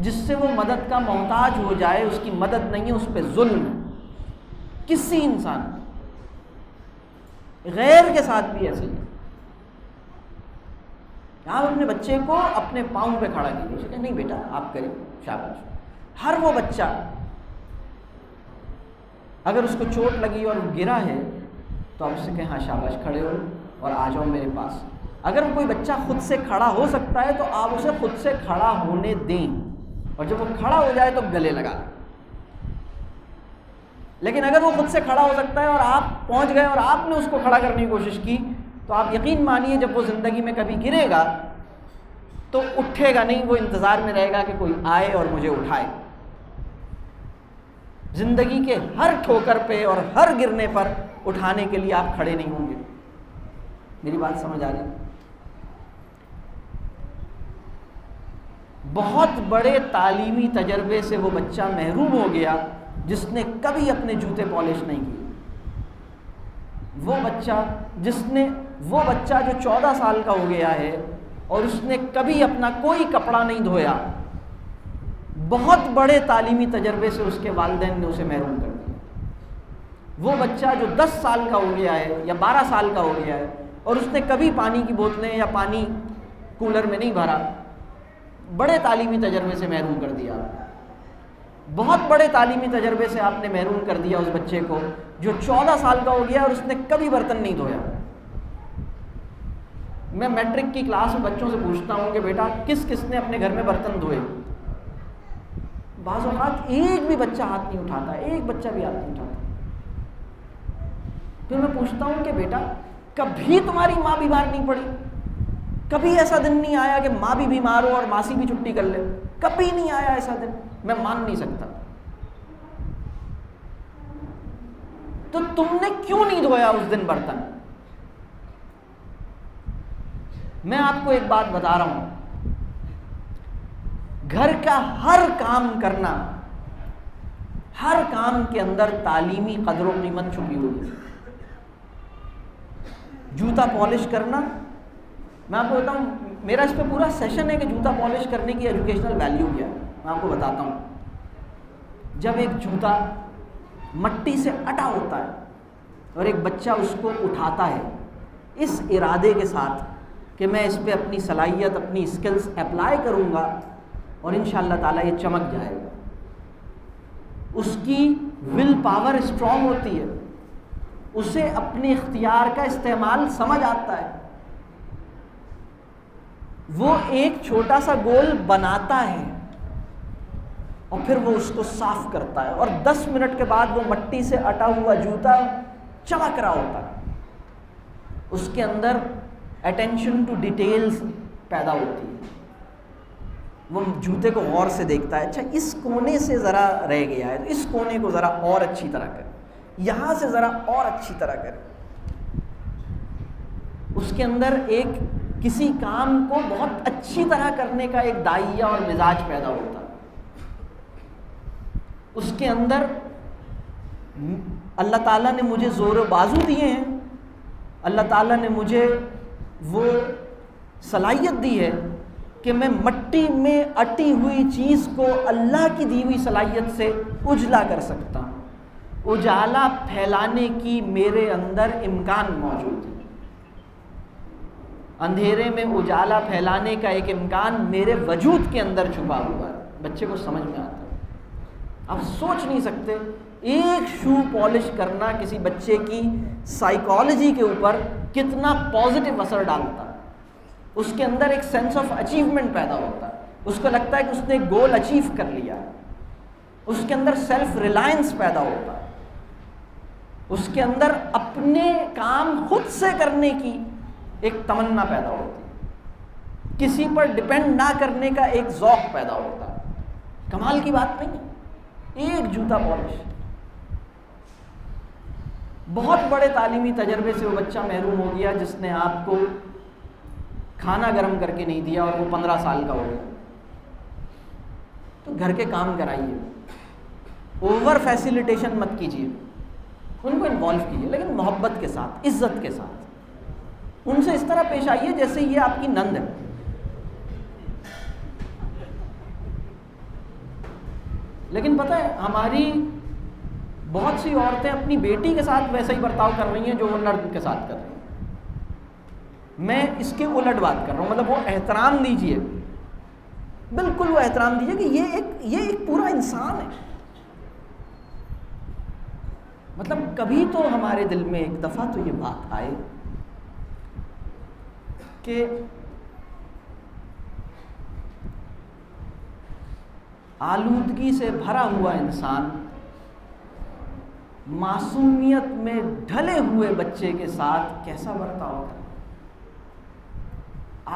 A: جس سے وہ مدد کا محتاج ہو جائے، اس کی مدد نہیں ہے، اس پہ ظلم ہے. کسی انسان غیر کے ساتھ بھی ایسے ہی. آپ اپنے بچے کو اپنے پاؤں پہ کھڑا کیجیے کہ نہیں بیٹا آپ کریں، شاباش. ہر وہ بچہ اگر اس کو چوٹ لگی اور گرا ہے تو آپ اس سے کہیں ہاں شاباش، کھڑے ہو اور آ جاؤ میرے پاس. اگر کوئی بچہ خود سے کھڑا ہو سکتا ہے تو آپ اسے خود سے کھڑا ہونے دیں، اور جب وہ کھڑا ہو جائے تو گلے لگا لیں. لیکن اگر وہ خود سے کھڑا ہو سکتا ہے اور آپ پہنچ گئے اور آپ نے اس کو کھڑا کرنے کی کوشش کی تو آپ یقین مانیے جب وہ زندگی میں کبھی گرے گا تو اٹھے گا نہیں، وہ انتظار میں رہے گا کہ کوئی آئے اور مجھے اٹھائے. زندگی کے ہر ٹھوکر پہ اور ہر گرنے پر اٹھانے کے لیے آپ کھڑے نہیں ہوں گے. میری بات سمجھ آ رہی؟ بہت بڑے تعلیمی تجربے سے وہ بچہ محروم ہو گیا جس نے کبھی اپنے جوتے پالش نہیں کیے. وہ بچہ جو 14 سال کا ہو گیا ہے اور اس نے کبھی اپنا کوئی کپڑا نہیں دھویا، بہت بڑے تعلیمی تجربے سے اس کے والدین نے اسے محروم کر دیا. وہ بچہ جو 10 سال کا ہو گیا ہے یا 12 سال کا ہو گیا ہے اور اس نے کبھی پانی کی بوتلیں یا پانی کولر میں نہیں بھرا، بڑے تعلیمی تجربے سے محروم کر دیا. بہت بڑے تعلیمی تجربے سے آپ نے محروم کر دیا اس بچے کو جو 14 سال کا ہو گیا اور اس نے کبھی برتن نہیں دھویا. میں میٹرک کی کلاس میں بچوں سے پوچھتا ہوں کہ بیٹا کس کس نے اپنے گھر میں برتن دھوئے؟ بعض اوقات ایک بھی بچہ ہاتھ نہیں اٹھاتا، ایک بچہ بھی ہاتھ نہیں اٹھاتا. پھر میں پوچھتا ہوں کہ بیٹا کبھی تمہاری ماں بیمار نہیں پڑی؟ کبھی ایسا دن نہیں آیا کہ ماں بھی بیمار ہو اور ماسی بھی چھٹی کر لے؟ کبھی نہیں آیا ایسا دن. میں مان نہیں سکتا. تو تم نے کیوں نہیں دھویا اس دن برتن؟ میں آپ کو ایک بات بتا رہا ہوں، گھر کا ہر کام کرنا، ہر کام کے اندر تعلیمی قدر و قیمت چھپی ہوئی ہے. جوتا پالش کرنا، میں آپ کو بتاؤں میرا اس پہ پورا سیشن ہے کہ جوتا پالش کرنے کی ایجوکیشنل ویلیو کیا ہے. میں آپ کو بتاتا ہوں. جب ایک جوتا مٹی سے اٹا ہوتا ہے اور ایک بچہ اس کو اٹھاتا ہے اس ارادے کے ساتھ کہ میں اس پہ اپنی صلاحیت، اپنی اسکلز اپلائی کروں گا اور انشاءاللہ تعالیٰ یہ چمک جائے گا. اس کی ول پاور اسٹرانگ ہوتی ہے، اسے اپنے اختیار کا استعمال سمجھ آتا ہے. وہ ایک چھوٹا سا گول بناتا ہے اور پھر وہ اس کو صاف کرتا ہے، اور 10 منٹ کے بعد وہ مٹی سے اٹا ہوا جوتا چمک رہا ہوتا ہے. اس کے اندر اٹینشن ٹو ڈیٹیلز پیدا ہوتی ہے. وہ جوتے کو غور سے دیکھتا ہے، اچھا اس کونے سے ذرا رہ گیا ہے تو اس کونے کو ذرا اور اچھی طرح کرے، یہاں سے ذرا اور اچھی طرح کرے. اس کے اندر ایک کسی کام کو بہت اچھی طرح کرنے کا ایک دائیہ اور مزاج پیدا ہوتا ہے. اس کے اندر اللہ تعالیٰ نے مجھے زور و بازو دیے ہیں، اللہ تعالیٰ نے مجھے وہ صلاحیت دی ہے کہ میں مٹی میں اٹی ہوئی چیز کو اللہ کی دی ہوئی صلاحیت سے اجلا کر سکتا ہوں. اجالا پھیلانے کی میرے اندر امکان موجود ہے. اندھیرے میں اجالا پھیلانے کا ایک امکان میرے وجود کے اندر چھپا ہوا ہے. بچے کو سمجھ میں آتا ہے. آپ سوچ نہیں سکتے ایک شو پالش کرنا کسی بچے کی سائیکالوجی کے اوپر کتنا پازیٹیو اثر ڈالتا ہے. اس کے اندر ایک سینس آف اچیومنٹ پیدا ہوتا ہے. اس کو لگتا ہے کہ اس نے گول اچیو کر لیا ہے. اس کے اندر سیلف ریلائنس پیدا ہوتا ہے. اس کے اندر اپنے کام خود سے کرنے کی ایک تمنا پیدا ہوتی ہے. کسی پر ڈپینڈ نہ کرنے کا ایک ذوق پیدا ہوتا ہے. کمال کی بات نہیں ہے ایک جوتا پالش. بہت بڑے تعلیمی تجربے سے وہ بچہ محروم ہو گیا جس نے آپ کو کھانا گرم کر کے نہیں دیا اور وہ 15 سال کا ہو گیا. تو گھر کے کام کرائیے، اوور فیسیلیٹیشن مت کیجیے، ان کو انوالو کیجیے لیکن محبت کے ساتھ، عزت کے ساتھ. ان سے اس طرح پیش آئیے جیسے یہ آپ کی نند ہے. لیکن پتہ ہے ہماری بہت سی عورتیں اپنی بیٹی کے ساتھ ویسا ہی برتاؤ کر رہی ہیں جو وہ نرد کے ساتھ کر رہی ہیں. میں اس کے الٹ بات کر رہا ہوں. مطلب وہ احترام دیجیے، بالکل وہ احترام دیجیے کہ یہ ایک پورا انسان ہے. مطلب کبھی تو ہمارے دل میں ایک دفعہ تو یہ بات آئے کہ آلودگی سے بھرا ہوا انسان معصومیت میں ڈھلے ہوئے بچے کے ساتھ کیسا برتاؤ ہوتا ہے.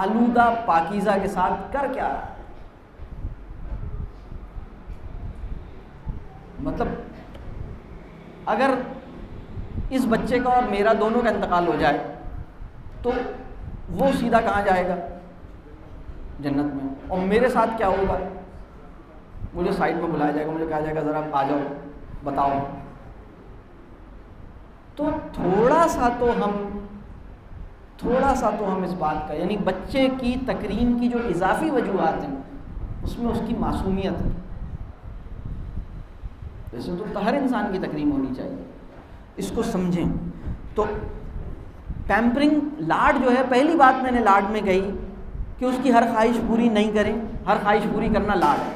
A: آلودہ پاکیزہ کے ساتھ کر کیا رہا. مطلب اگر اس بچے کا اور میرا دونوں کا انتقال ہو جائے تو وہ سیدھا کہاں جائے گا؟ جنت میں. اور میرے ساتھ کیا ہوگا؟ مجھے سائڈ میں بلایا جائے گا، مجھے کہا جائے گا ذرا آ جاؤ بتاؤ. تو تھوڑا سا تو ہم اس بات کا، یعنی بچے کی تکریم کی جو اضافی وجوہات ہیں اس میں اس کی معصومیت ہے. ویسے تو ہر انسان کی تکریم ہونی چاہیے، اس کو سمجھیں. تو پیمپرنگ، لاڈ جو ہے، پہلی بات میں نے لاڈ میں کہی کہ اس کی ہر خواہش پوری نہیں کریں. ہر خواہش پوری کرنا لاڈ ہے.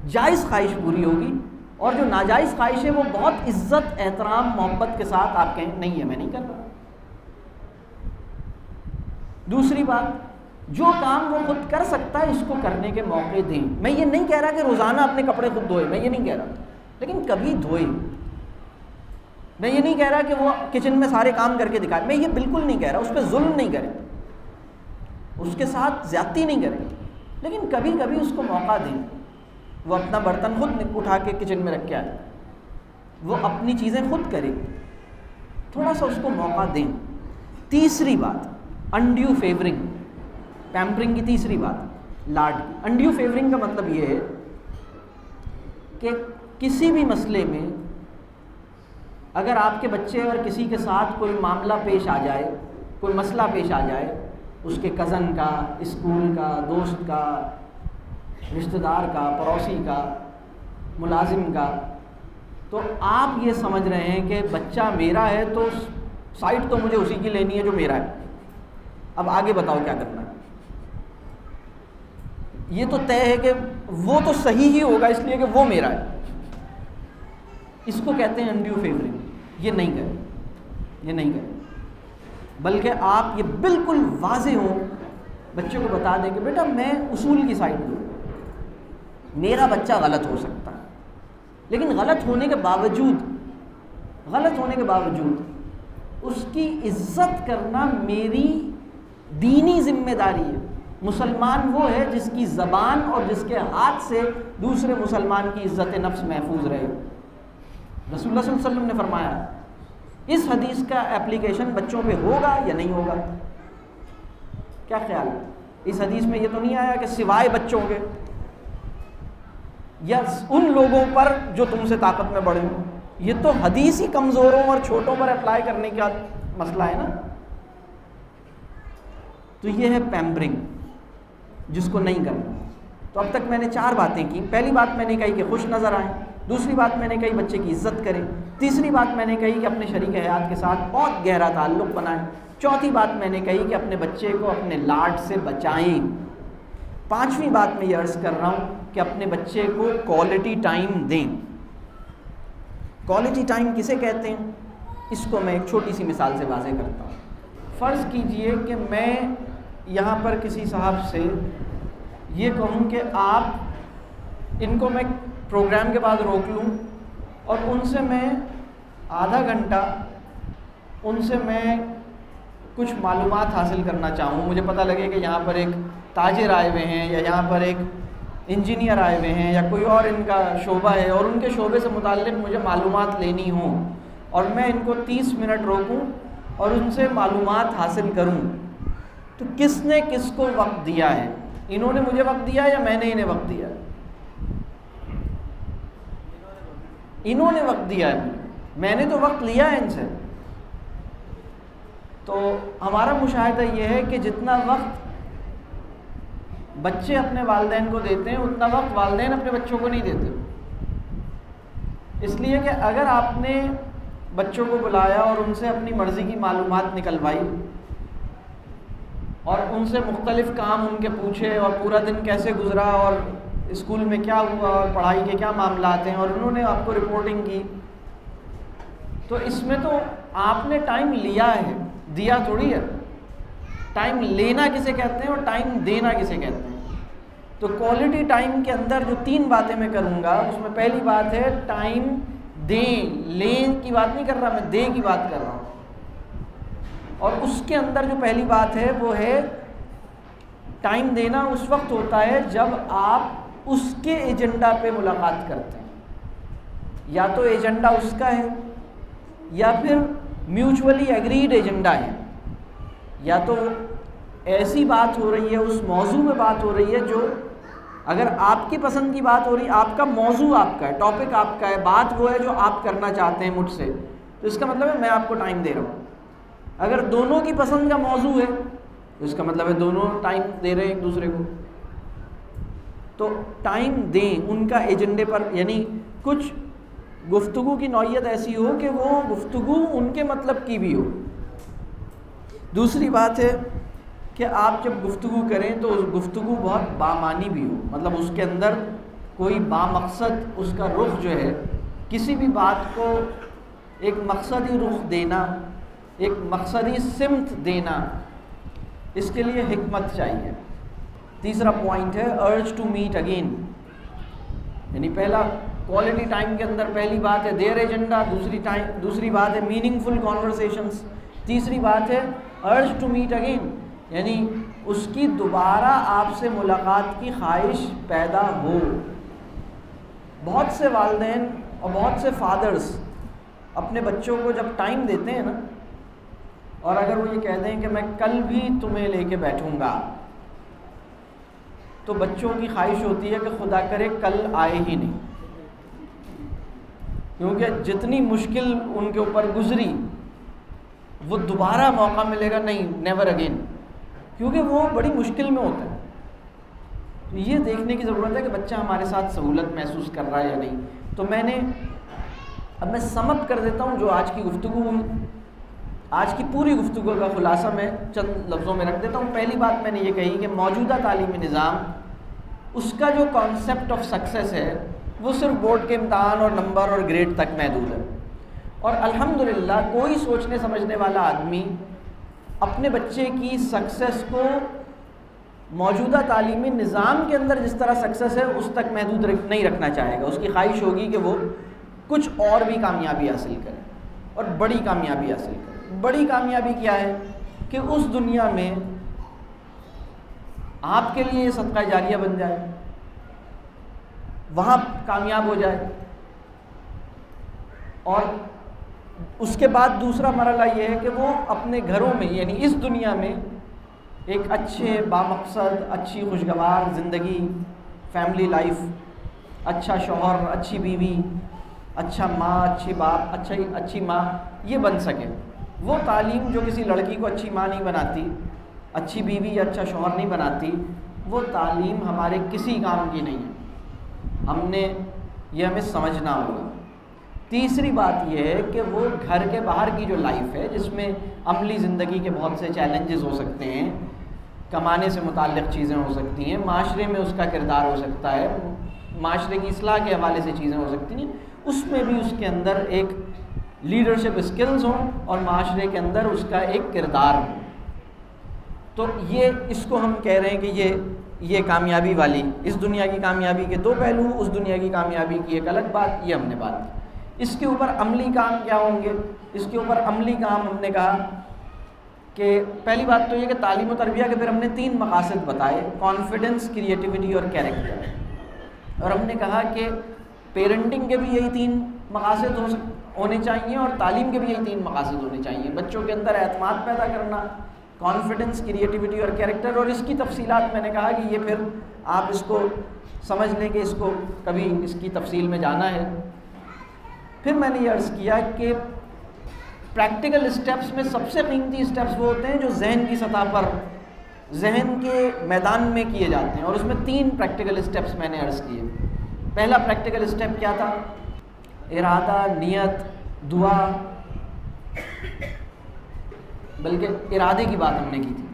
A: جائز خواہش پوری ہوگی، اور جو ناجائز خواہش ہے وہ بہت عزت، احترام، محبت کے ساتھ آپ کہیں نہیں ہے میں نہیں کر رہا. دوسری بات، جو کام وہ خود کر سکتا ہے اس کو کرنے کے موقع دیں. میں یہ نہیں کہہ رہا کہ روزانہ اپنے کپڑے خود دھوئے، میں یہ نہیں کہہ رہا، لیکن کبھی دھوئے. میں یہ نہیں کہہ رہا کہ وہ کچن میں سارے کام کر کے دکھائے، میں یہ بالکل نہیں کہہ رہا. اس پہ ظلم نہیں کریں، اس کے ساتھ زیادتی نہیں کریں، لیکن کبھی کبھی اس کو موقع دیں. وہ اپنا برتن خود اٹھا کے کچن میں رکھ کے آئے، وہ اپنی چیزیں خود کرے، تھوڑا سا اس کو موقع دیں. تیسری بات، انڈیو فیورنگ. پیمپرنگ کی تیسری بات لاڈ کی. انڈیو فیورنگ کا مطلب یہ ہے کہ کسی بھی مسئلے میں اگر آپ کے بچے اور کسی کے ساتھ کوئی معاملہ پیش آ جائے، کوئی مسئلہ پیش آ جائے، اس کے کزن کا، اسکول کا، دوست کا، رشتہ دار کا، پڑوسی کا، ملازم کا، تو آپ یہ سمجھ رہے ہیں کہ بچہ میرا ہے تو سائٹ تو مجھے اسی کی لینی ہے جو میرا ہے. اب آگے بتاؤ کیا کرنا ہے. یہ تو طے ہے کہ وہ تو صحیح ہی ہوگا اس لیے کہ وہ میرا ہے. اس کو کہتے ہیں انڈیو فیورنگ. یہ نہیں کریں, یہ نہیں کریں, بلکہ آپ یہ بالکل واضح ہو, بچے کو بتا دیں کہ بیٹا میں اصول کی سائڈ ہوں, میرا بچہ غلط ہو سکتا ہے, لیکن غلط ہونے کے باوجود اس کی عزت کرنا میری دینی ذمہ داری ہے. مسلمان وہ ہے جس کی زبان اور جس کے ہاتھ سے دوسرے مسلمان کی عزت نفس محفوظ رہے. رسول اللہ صلی اللہ علیہ وسلم نے فرمایا. اس حدیث کا اپلیکیشن بچوں پہ ہوگا یا نہیں ہوگا؟ کیا خیال ہے؟ اس حدیث میں یہ تو نہیں آیا کہ سوائے بچوں کے یا ان لوگوں پر جو تم سے طاقت میں بڑے ہوں. یہ تو حدیث ہی کمزوروں اور چھوٹوں پر اپلائی کرنے کا مسئلہ ہے نا. تو یہ ہے پیمپرنگ, جس کو نہیں کرنا. تو اب تک میں نے 4 باتیں کی. پہلی بات میں نے کہی کہ خوش نظر آئیں, دوسری بات میں نے کہی بچے کی عزت کریں, تیسری بات میں نے کہی کہ اپنے شریک حیات کے ساتھ بہت گہرا تعلق بنائیں, چوتھی بات میں نے کہی کہ اپنے بچے کو اپنے لاڈ سے بچائیں, پانچویں بات میں یہ عرض کر رہا ہوں کہ اپنے بچے کو کوالٹی ٹائم دیں. کوالٹی ٹائم کسے کہتے ہیں؟ اس کو میں ایک چھوٹی سی مثال سے واضح کرتا ہوں. فرض کیجئے کہ میں یہاں پر کسی صاحب سے یہ کہوں کہ آپ ان کو میں پروگرام کے بعد روک لوں اور ان سے میں آدھا گھنٹہ ان سے میں کچھ معلومات حاصل کرنا چاہوں. مجھے پتہ لگے کہ یہاں پر ایک تاجر آئے ہوئے ہیں یا یہاں پر ایک انجینئر آئے ہوئے ہیں یا کوئی اور ان کا شعبہ ہے اور ان کے شعبے سے متعلق مجھے معلومات لینی ہوں, اور میں ان کو 30 منٹ روکوں اور ان سے معلومات حاصل کروں. تو کس نے کس کو وقت دیا ہے؟ انہوں نے مجھے وقت دیا یا میں نے انہیں وقت دیا؟ انہوں نے وقت دیا ہے, میں نے تو وقت لیا ہے ان سے. تو ہمارا مشاہدہ یہ ہے کہ جتنا وقت بچے اپنے والدین کو دیتے ہیں اتنا وقت والدین اپنے بچوں کو نہیں دیتے. اس لیے کہ اگر آپ نے بچوں کو بلایا اور ان سے اپنی مرضی کی معلومات نکلوائی اور ان سے مختلف کام ان کے پوچھے اور پورا دن کیسے گزرا اور اسکول میں کیا ہوا اور پڑھائی کے کیا معاملات ہیں اور انہوں نے آپ کو رپورٹنگ کی, تو اس میں تو آپ نے ٹائم لیا ہے, دیا تھوڑی ہے. ٹائم لینا کسے کہتے ہیں اور ٹائم دینا کسے کہتے ہیں؟ تو کوالٹی ٹائم کے اندر جو 3 باتیں میں کروں گا اس میں پہلی بات ہے ٹائم دیں. لیں کی بات نہیں کر رہا میں, دیں کی بات کر رہا ہوں. اور اس کے اندر جو پہلی بات ہے وہ ہے ٹائم دینا اس وقت ہوتا ہے جب آپ اس کے ایجنڈا پہ ملاقات کرتے ہیں. یا تو ایجنڈا اس کا ہے یا پھر میوچولی ایگریڈ ایجنڈا ہے, یا تو ایسی بات ہو رہی ہے, اس موضوع میں بات ہو رہی ہے جو اگر آپ کی پسند کی بات ہو رہی ہے, آپ کا موضوع آپ کا ہے, ٹاپک آپ کا ہے, بات وہ ہے جو آپ کرنا چاہتے ہیں مجھ سے, تو اس کا مطلب ہے میں آپ کو ٹائم دے رہا ہوں. اگر دونوں کی پسند کا موضوع ہے تو اس کا مطلب ہے دونوں ٹائم دے رہے ہیں ایک دوسرے کو. تو ٹائم دیں ان کا ایجنڈے پر, یعنی کچھ گفتگو کی نوعیت ایسی ہو کہ وہ گفتگو ان کے مطلب کی بھی ہو. دوسری بات ہے کہ آپ جب گفتگو کریں تو اس گفتگو بہت بامعنی بھی ہو, مطلب اس کے اندر کوئی بامقصد اس کا رخ جو ہے, کسی بھی بات کو ایک مقصدی رخ دینا, ایک مقصدی سمت دینا, اس کے لیے حکمت چاہیے. تیسرا پوائنٹ ہے ارج ٹو میٹ اگین, یعنی پہلا کوالٹی ٹائم کے اندر پہلی بات ہے دیر ایجنڈا, دوسری بات ہے میننگ فل کانورسیشنز, تیسری بات ہے ارج ٹو میٹ اگین, یعنی اس کی دوبارہ آپ سے ملاقات کی خواہش پیدا ہو. بہت سے والدین اور بہت سے فادرز اپنے بچوں کو جب ٹائم دیتے ہیں نا, اور اگر وہ یہ کہہ دیں کہ میں کل بھی تمہیں لے کے بیٹھوں گا, تو بچوں کی خواہش ہوتی ہے کہ خدا کرے کل آئے ہی نہیں, کیونکہ جتنی مشکل ان کے اوپر گزری وہ دوبارہ موقع ملے گا نہیں, نیور اگین, کیونکہ وہ بڑی مشکل میں ہوتا ہے. تو یہ دیکھنے کی ضرورت ہے کہ بچہ ہمارے ساتھ سہولت محسوس کر رہا ہے یا نہیں. تو میں سم اپ کر دیتا ہوں جو آج کی گفتگو ہوئی. آج کی پوری گفتگو کا خلاصہ میں چند لفظوں میں رکھ دیتا ہوں۔ پہلی بات میں نے یہ کہی کہ موجودہ تعلیمی نظام، اس کا جو کانسیپٹ آف سکسیس ہے وہ صرف بورڈ کے امتحان اور نمبر اور گریڈ تک محدود ہے، اور الحمدللہ کوئی سوچنے سمجھنے والا آدمی اپنے بچے کی سکسیس کو موجودہ تعلیمی نظام کے اندر جس طرح سکسیس ہے اس تک محدود نہیں رکھنا چاہے گا۔ اس کی خواہش ہوگی کہ وہ کچھ اور بھی کامیابی حاصل کرے اور بڑی کامیابی حاصل کرے۔ بڑی کامیابی کیا ہے کہ اس دنیا میں آپ کے لیے یہ صدقہ جاریہ بن جائے، وہاں کامیاب ہو جائے، اور اس کے بعد دوسرا مرحلہ یہ ہے کہ وہ اپنے گھروں میں یعنی اس دنیا میں ایک اچھے بامقصد اچھی خوشگوار زندگی، فیملی لائف، اچھا شوہر، اچھی بیوی، اچھا ماں، اچھی باپ، اچھی ماں یہ بن سکے۔ وہ تعلیم جو کسی لڑکی کو اچھی ماں نہیں بناتی، اچھی بیوی یا اچھا شوہر نہیں بناتی، وہ تعلیم ہمارے کسی کام کی نہیں ہے۔ ہمیں سمجھنا ہوگا۔ تیسری بات یہ ہے کہ وہ گھر کے باہر کی جو لائف ہے جس میں عملی زندگی کے بہت سے چیلنجز ہو سکتے ہیں، کمانے سے متعلق چیزیں ہو سکتی ہیں، معاشرے میں اس کا کردار ہو سکتا ہے، معاشرے کی اصلاح کے حوالے سے چیزیں ہو سکتی ہیں، اس میں بھی اس کے اندر ایک لیڈرشپ اسکلز ہوں اور معاشرے کے اندر اس کا ایک کردار ہو۔ تو اس کو ہم کہہ رہے ہیں کہ یہ کامیابی والی، اس دنیا کی کامیابی کے دو پہلو، اس دنیا کی کامیابی کی ایک الگ بات، یہ ہم نے بات کی۔ اس کے اوپر عملی کام کیا ہوں گے؟ اس کے اوپر عملی کام ہم نے کہا کہ پہلی بات تو یہ کہ تعلیم و تربیہ کے پھر ہم نے 3 مقاصد بتائے: کانفیڈنس، کریٹیوٹی اور کیریکٹر۔ اور ہم نے کہا کہ پیرنٹنگ کے بھی یہی 3 مقاصد ہونے چاہیے اور تعلیم کے بھی یہی 3 مقاصد ہونے چاہیے: بچوں کے اندر اعتماد پیدا کرنا، کانفیڈنس، کریٹیوٹی اور کیریکٹر۔ اور اس کی تفصیلات میں نے کہا کہ یہ پھر آپ اس کو سمجھ لیں کہ اس کو کبھی اس کی تفصیل میں جانا ہے۔ پھر میں نے یہ عرض کیا کہ پریکٹیکل اسٹیپس میں سب سے قیمتی اسٹیپس وہ ہوتے ہیں جو ذہن کی سطح پر، ذہن کے میدان میں کیے جاتے ہیں، اور اس میں 3 پریکٹیکل اسٹیپس میں نے عرض کیے۔ پہلا پریکٹیکل اسٹیپ کیا تھا؟ ارادہ، نیت، دعا، بلکہ ارادے کی بات ہم نے کی تھی۔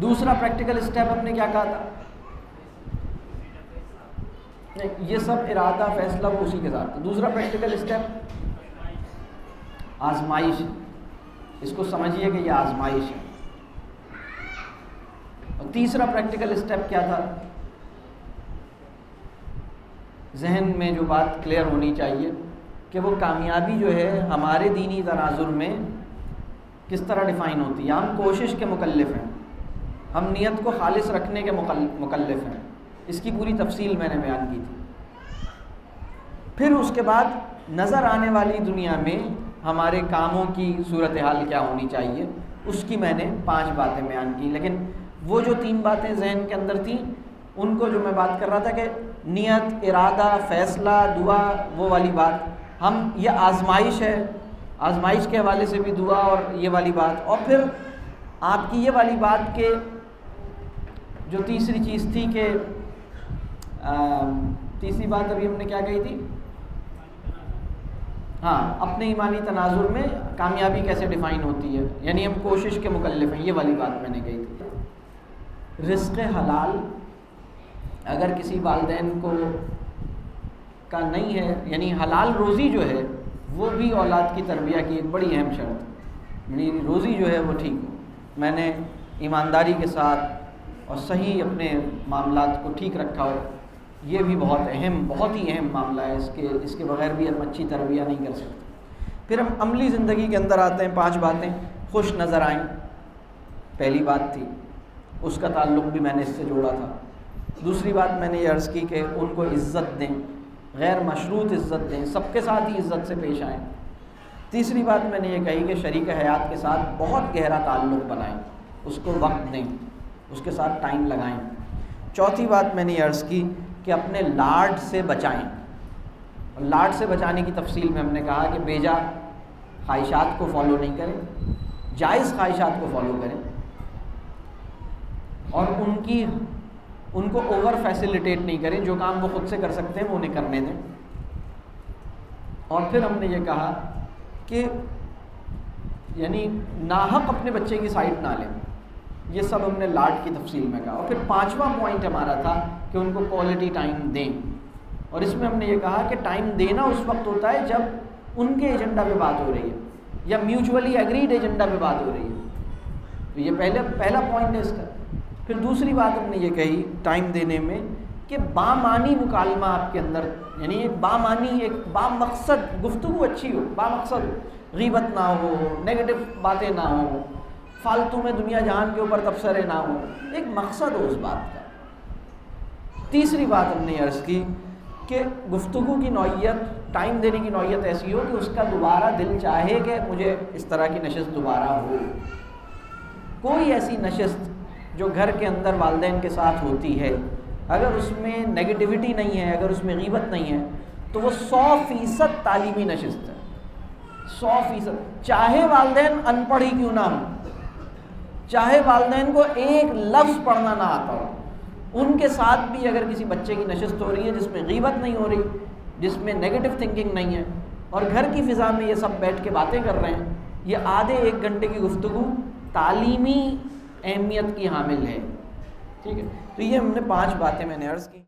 A: دوسرا پریکٹیکل اسٹیپ ہم نے کیا کہا تھا؟ یہ سب ارادہ، فیصلہ وہ اسی کے ساتھ۔ دوسرا پریکٹیکل اسٹیپ آزمائش ہے، اس کو سمجھیے کہ یہ آزمائش ہے۔ اور تیسرا پریکٹیکل اسٹیپ کیا تھا؟ ذہن میں جو بات کلیئر ہونی چاہیے کہ وہ کامیابی جو ہے ہمارے دینی تناظر میں کس طرح ڈیفائن ہوتی ہے۔ ہم کوشش کے مکلف ہیں، ہم نیت کو خالص رکھنے کے مکلف ہیں۔ اس کی پوری تفصیل میں نے بیان کی تھی۔ پھر اس کے بعد نظر آنے والی دنیا میں ہمارے کاموں کی صورتحال کیا ہونی چاہیے، اس کی میں نے 5 باتیں بیان کی۔ لیکن وہ جو 3 باتیں ذہن کے اندر تھیں ان کو جو میں بات کر رہا تھا کہ نیت، ارادہ، فیصلہ، دعا، وہ والی بات، یہ آزمائش ہے، آزمائش کے حوالے سے بھی دعا اور یہ والی بات۔ اور پھر آپ کی یہ والی بات کہ جو تیسری چیز تھی کہ تیسری بات ابھی ہم نے کیا کہی تھی؟ ہاں، اپنے ایمانی تناظر میں کامیابی کیسے ڈیفائن ہوتی ہے، یعنی ہم کوشش کے مکلف ہیں، یہ والی بات میں نے کہی تھی۔ رزق حلال اگر کسی والدین کو کا نہیں ہے، یعنی حلال روزی جو ہے وہ بھی اولاد کی تربیہ کی ایک بڑی اہم شرط ہے، یعنی روزی جو ہے وہ ٹھیک ہو، میں نے ایمانداری کے ساتھ اور صحیح اپنے معاملات کو ٹھیک رکھا ہو، یہ بھی بہت ہی اہم معاملہ ہے۔ اس کے بغیر بھی ہم اچھی تربیہ نہیں کر سکتے۔ پھر ہم عملی زندگی کے اندر آتے ہیں۔ 5 باتیں خوش نظر آئیں، پہلی بات تھی، اس کا تعلق بھی میں نے اس سے جوڑا تھا۔ دوسری بات میں نے یہ عرض کی کہ ان کو عزت دیں، غیر مشروط عزت دیں، سب کے ساتھ ہی عزت سے پیش آئیں۔ تیسری بات میں نے یہ کہی کہ شریک حیات کے ساتھ بہت گہرا تعلق بنائیں، اس کو وقت دیں، اس کے ساتھ ٹائم لگائیں۔ چوتھی بات میں نے یہ عرض کی کہ اپنے لاڈ سے بچائیں، اور لاڈ سے بچانے کی تفصیل میں ہم نے کہا کہ بیجا خواہشات کو فالو نہیں کریں، جائز خواہشات کو فالو کریں، اور ان کو اوور فیسیلیٹیٹ نہیں کریں، جو کام وہ خود سے کر سکتے ہیں وہ انہیں کرنے دیں۔ اور پھر ہم نے یہ کہا کہ یعنی ناحق اپنے بچے کی سائڈ نہ لیں، یہ سب ہم نے لاڈ کی تفصیل میں کہا۔ اور پھر 5واں پوائنٹ ہمارا تھا کہ ان کو کوالٹی ٹائم دیں، اور اس میں ہم نے یہ کہا کہ ٹائم دینا اس وقت ہوتا ہے جب ان کے ایجنڈا پہ بات ہو رہی ہے یا میوچولی ایگریڈ ایجنڈا پہ بات ہو رہی ہے، تو یہ پہلا پوائنٹ ہے اس کا۔ پھر دوسری بات ہم نے یہ کہی ٹائم دینے میں کہ بامعنی مکالمہ آپ کے اندر، یعنی ایک بامعنی، ایک بامقصد گفتگو اچھی ہو، بامقصد ہو، غیبت نہ ہو، نیگیٹو باتیں نہ ہوں، فالتو میں دنیا جہان کے اوپر تبصرے نہ ہوں، ایک مقصد ہو اس بات کا۔ تیسری بات ہم نے عرض کی کہ گفتگو کی نوعیت، ٹائم دینے کی نوعیت ایسی ہو کہ اس کا دوبارہ دل چاہے کہ مجھے اس طرح کی نشست دوبارہ ہو۔ کوئی ایسی نشست جو گھر کے اندر والدین کے ساتھ ہوتی ہے، اگر اس میں نیگیٹیوٹی نہیں ہے، اگر اس میں غیبت نہیں ہے، تو وہ 100% تعلیمی نشست ہے، 100%، چاہے والدین ان پڑھ ہی کیوں نہ ہوں، چاہے والدین کو ایک لفظ پڑھنا نہ آتا ہو، ان کے ساتھ بھی اگر کسی بچے کی نشست ہو رہی ہے جس میں غیبت نہیں ہو رہی، جس میں نیگیٹو تھنکنگ نہیں ہے، اور گھر کی فضا میں یہ سب بیٹھ کے باتیں کر رہے ہیں، یہ آدھے 1 گھنٹے کی گفتگو تعلیمی اہمیت کی حامل ہے، ٹھیک ہے۔ تو یہ ہم نے 5 باتیں میں نے عرض کی۔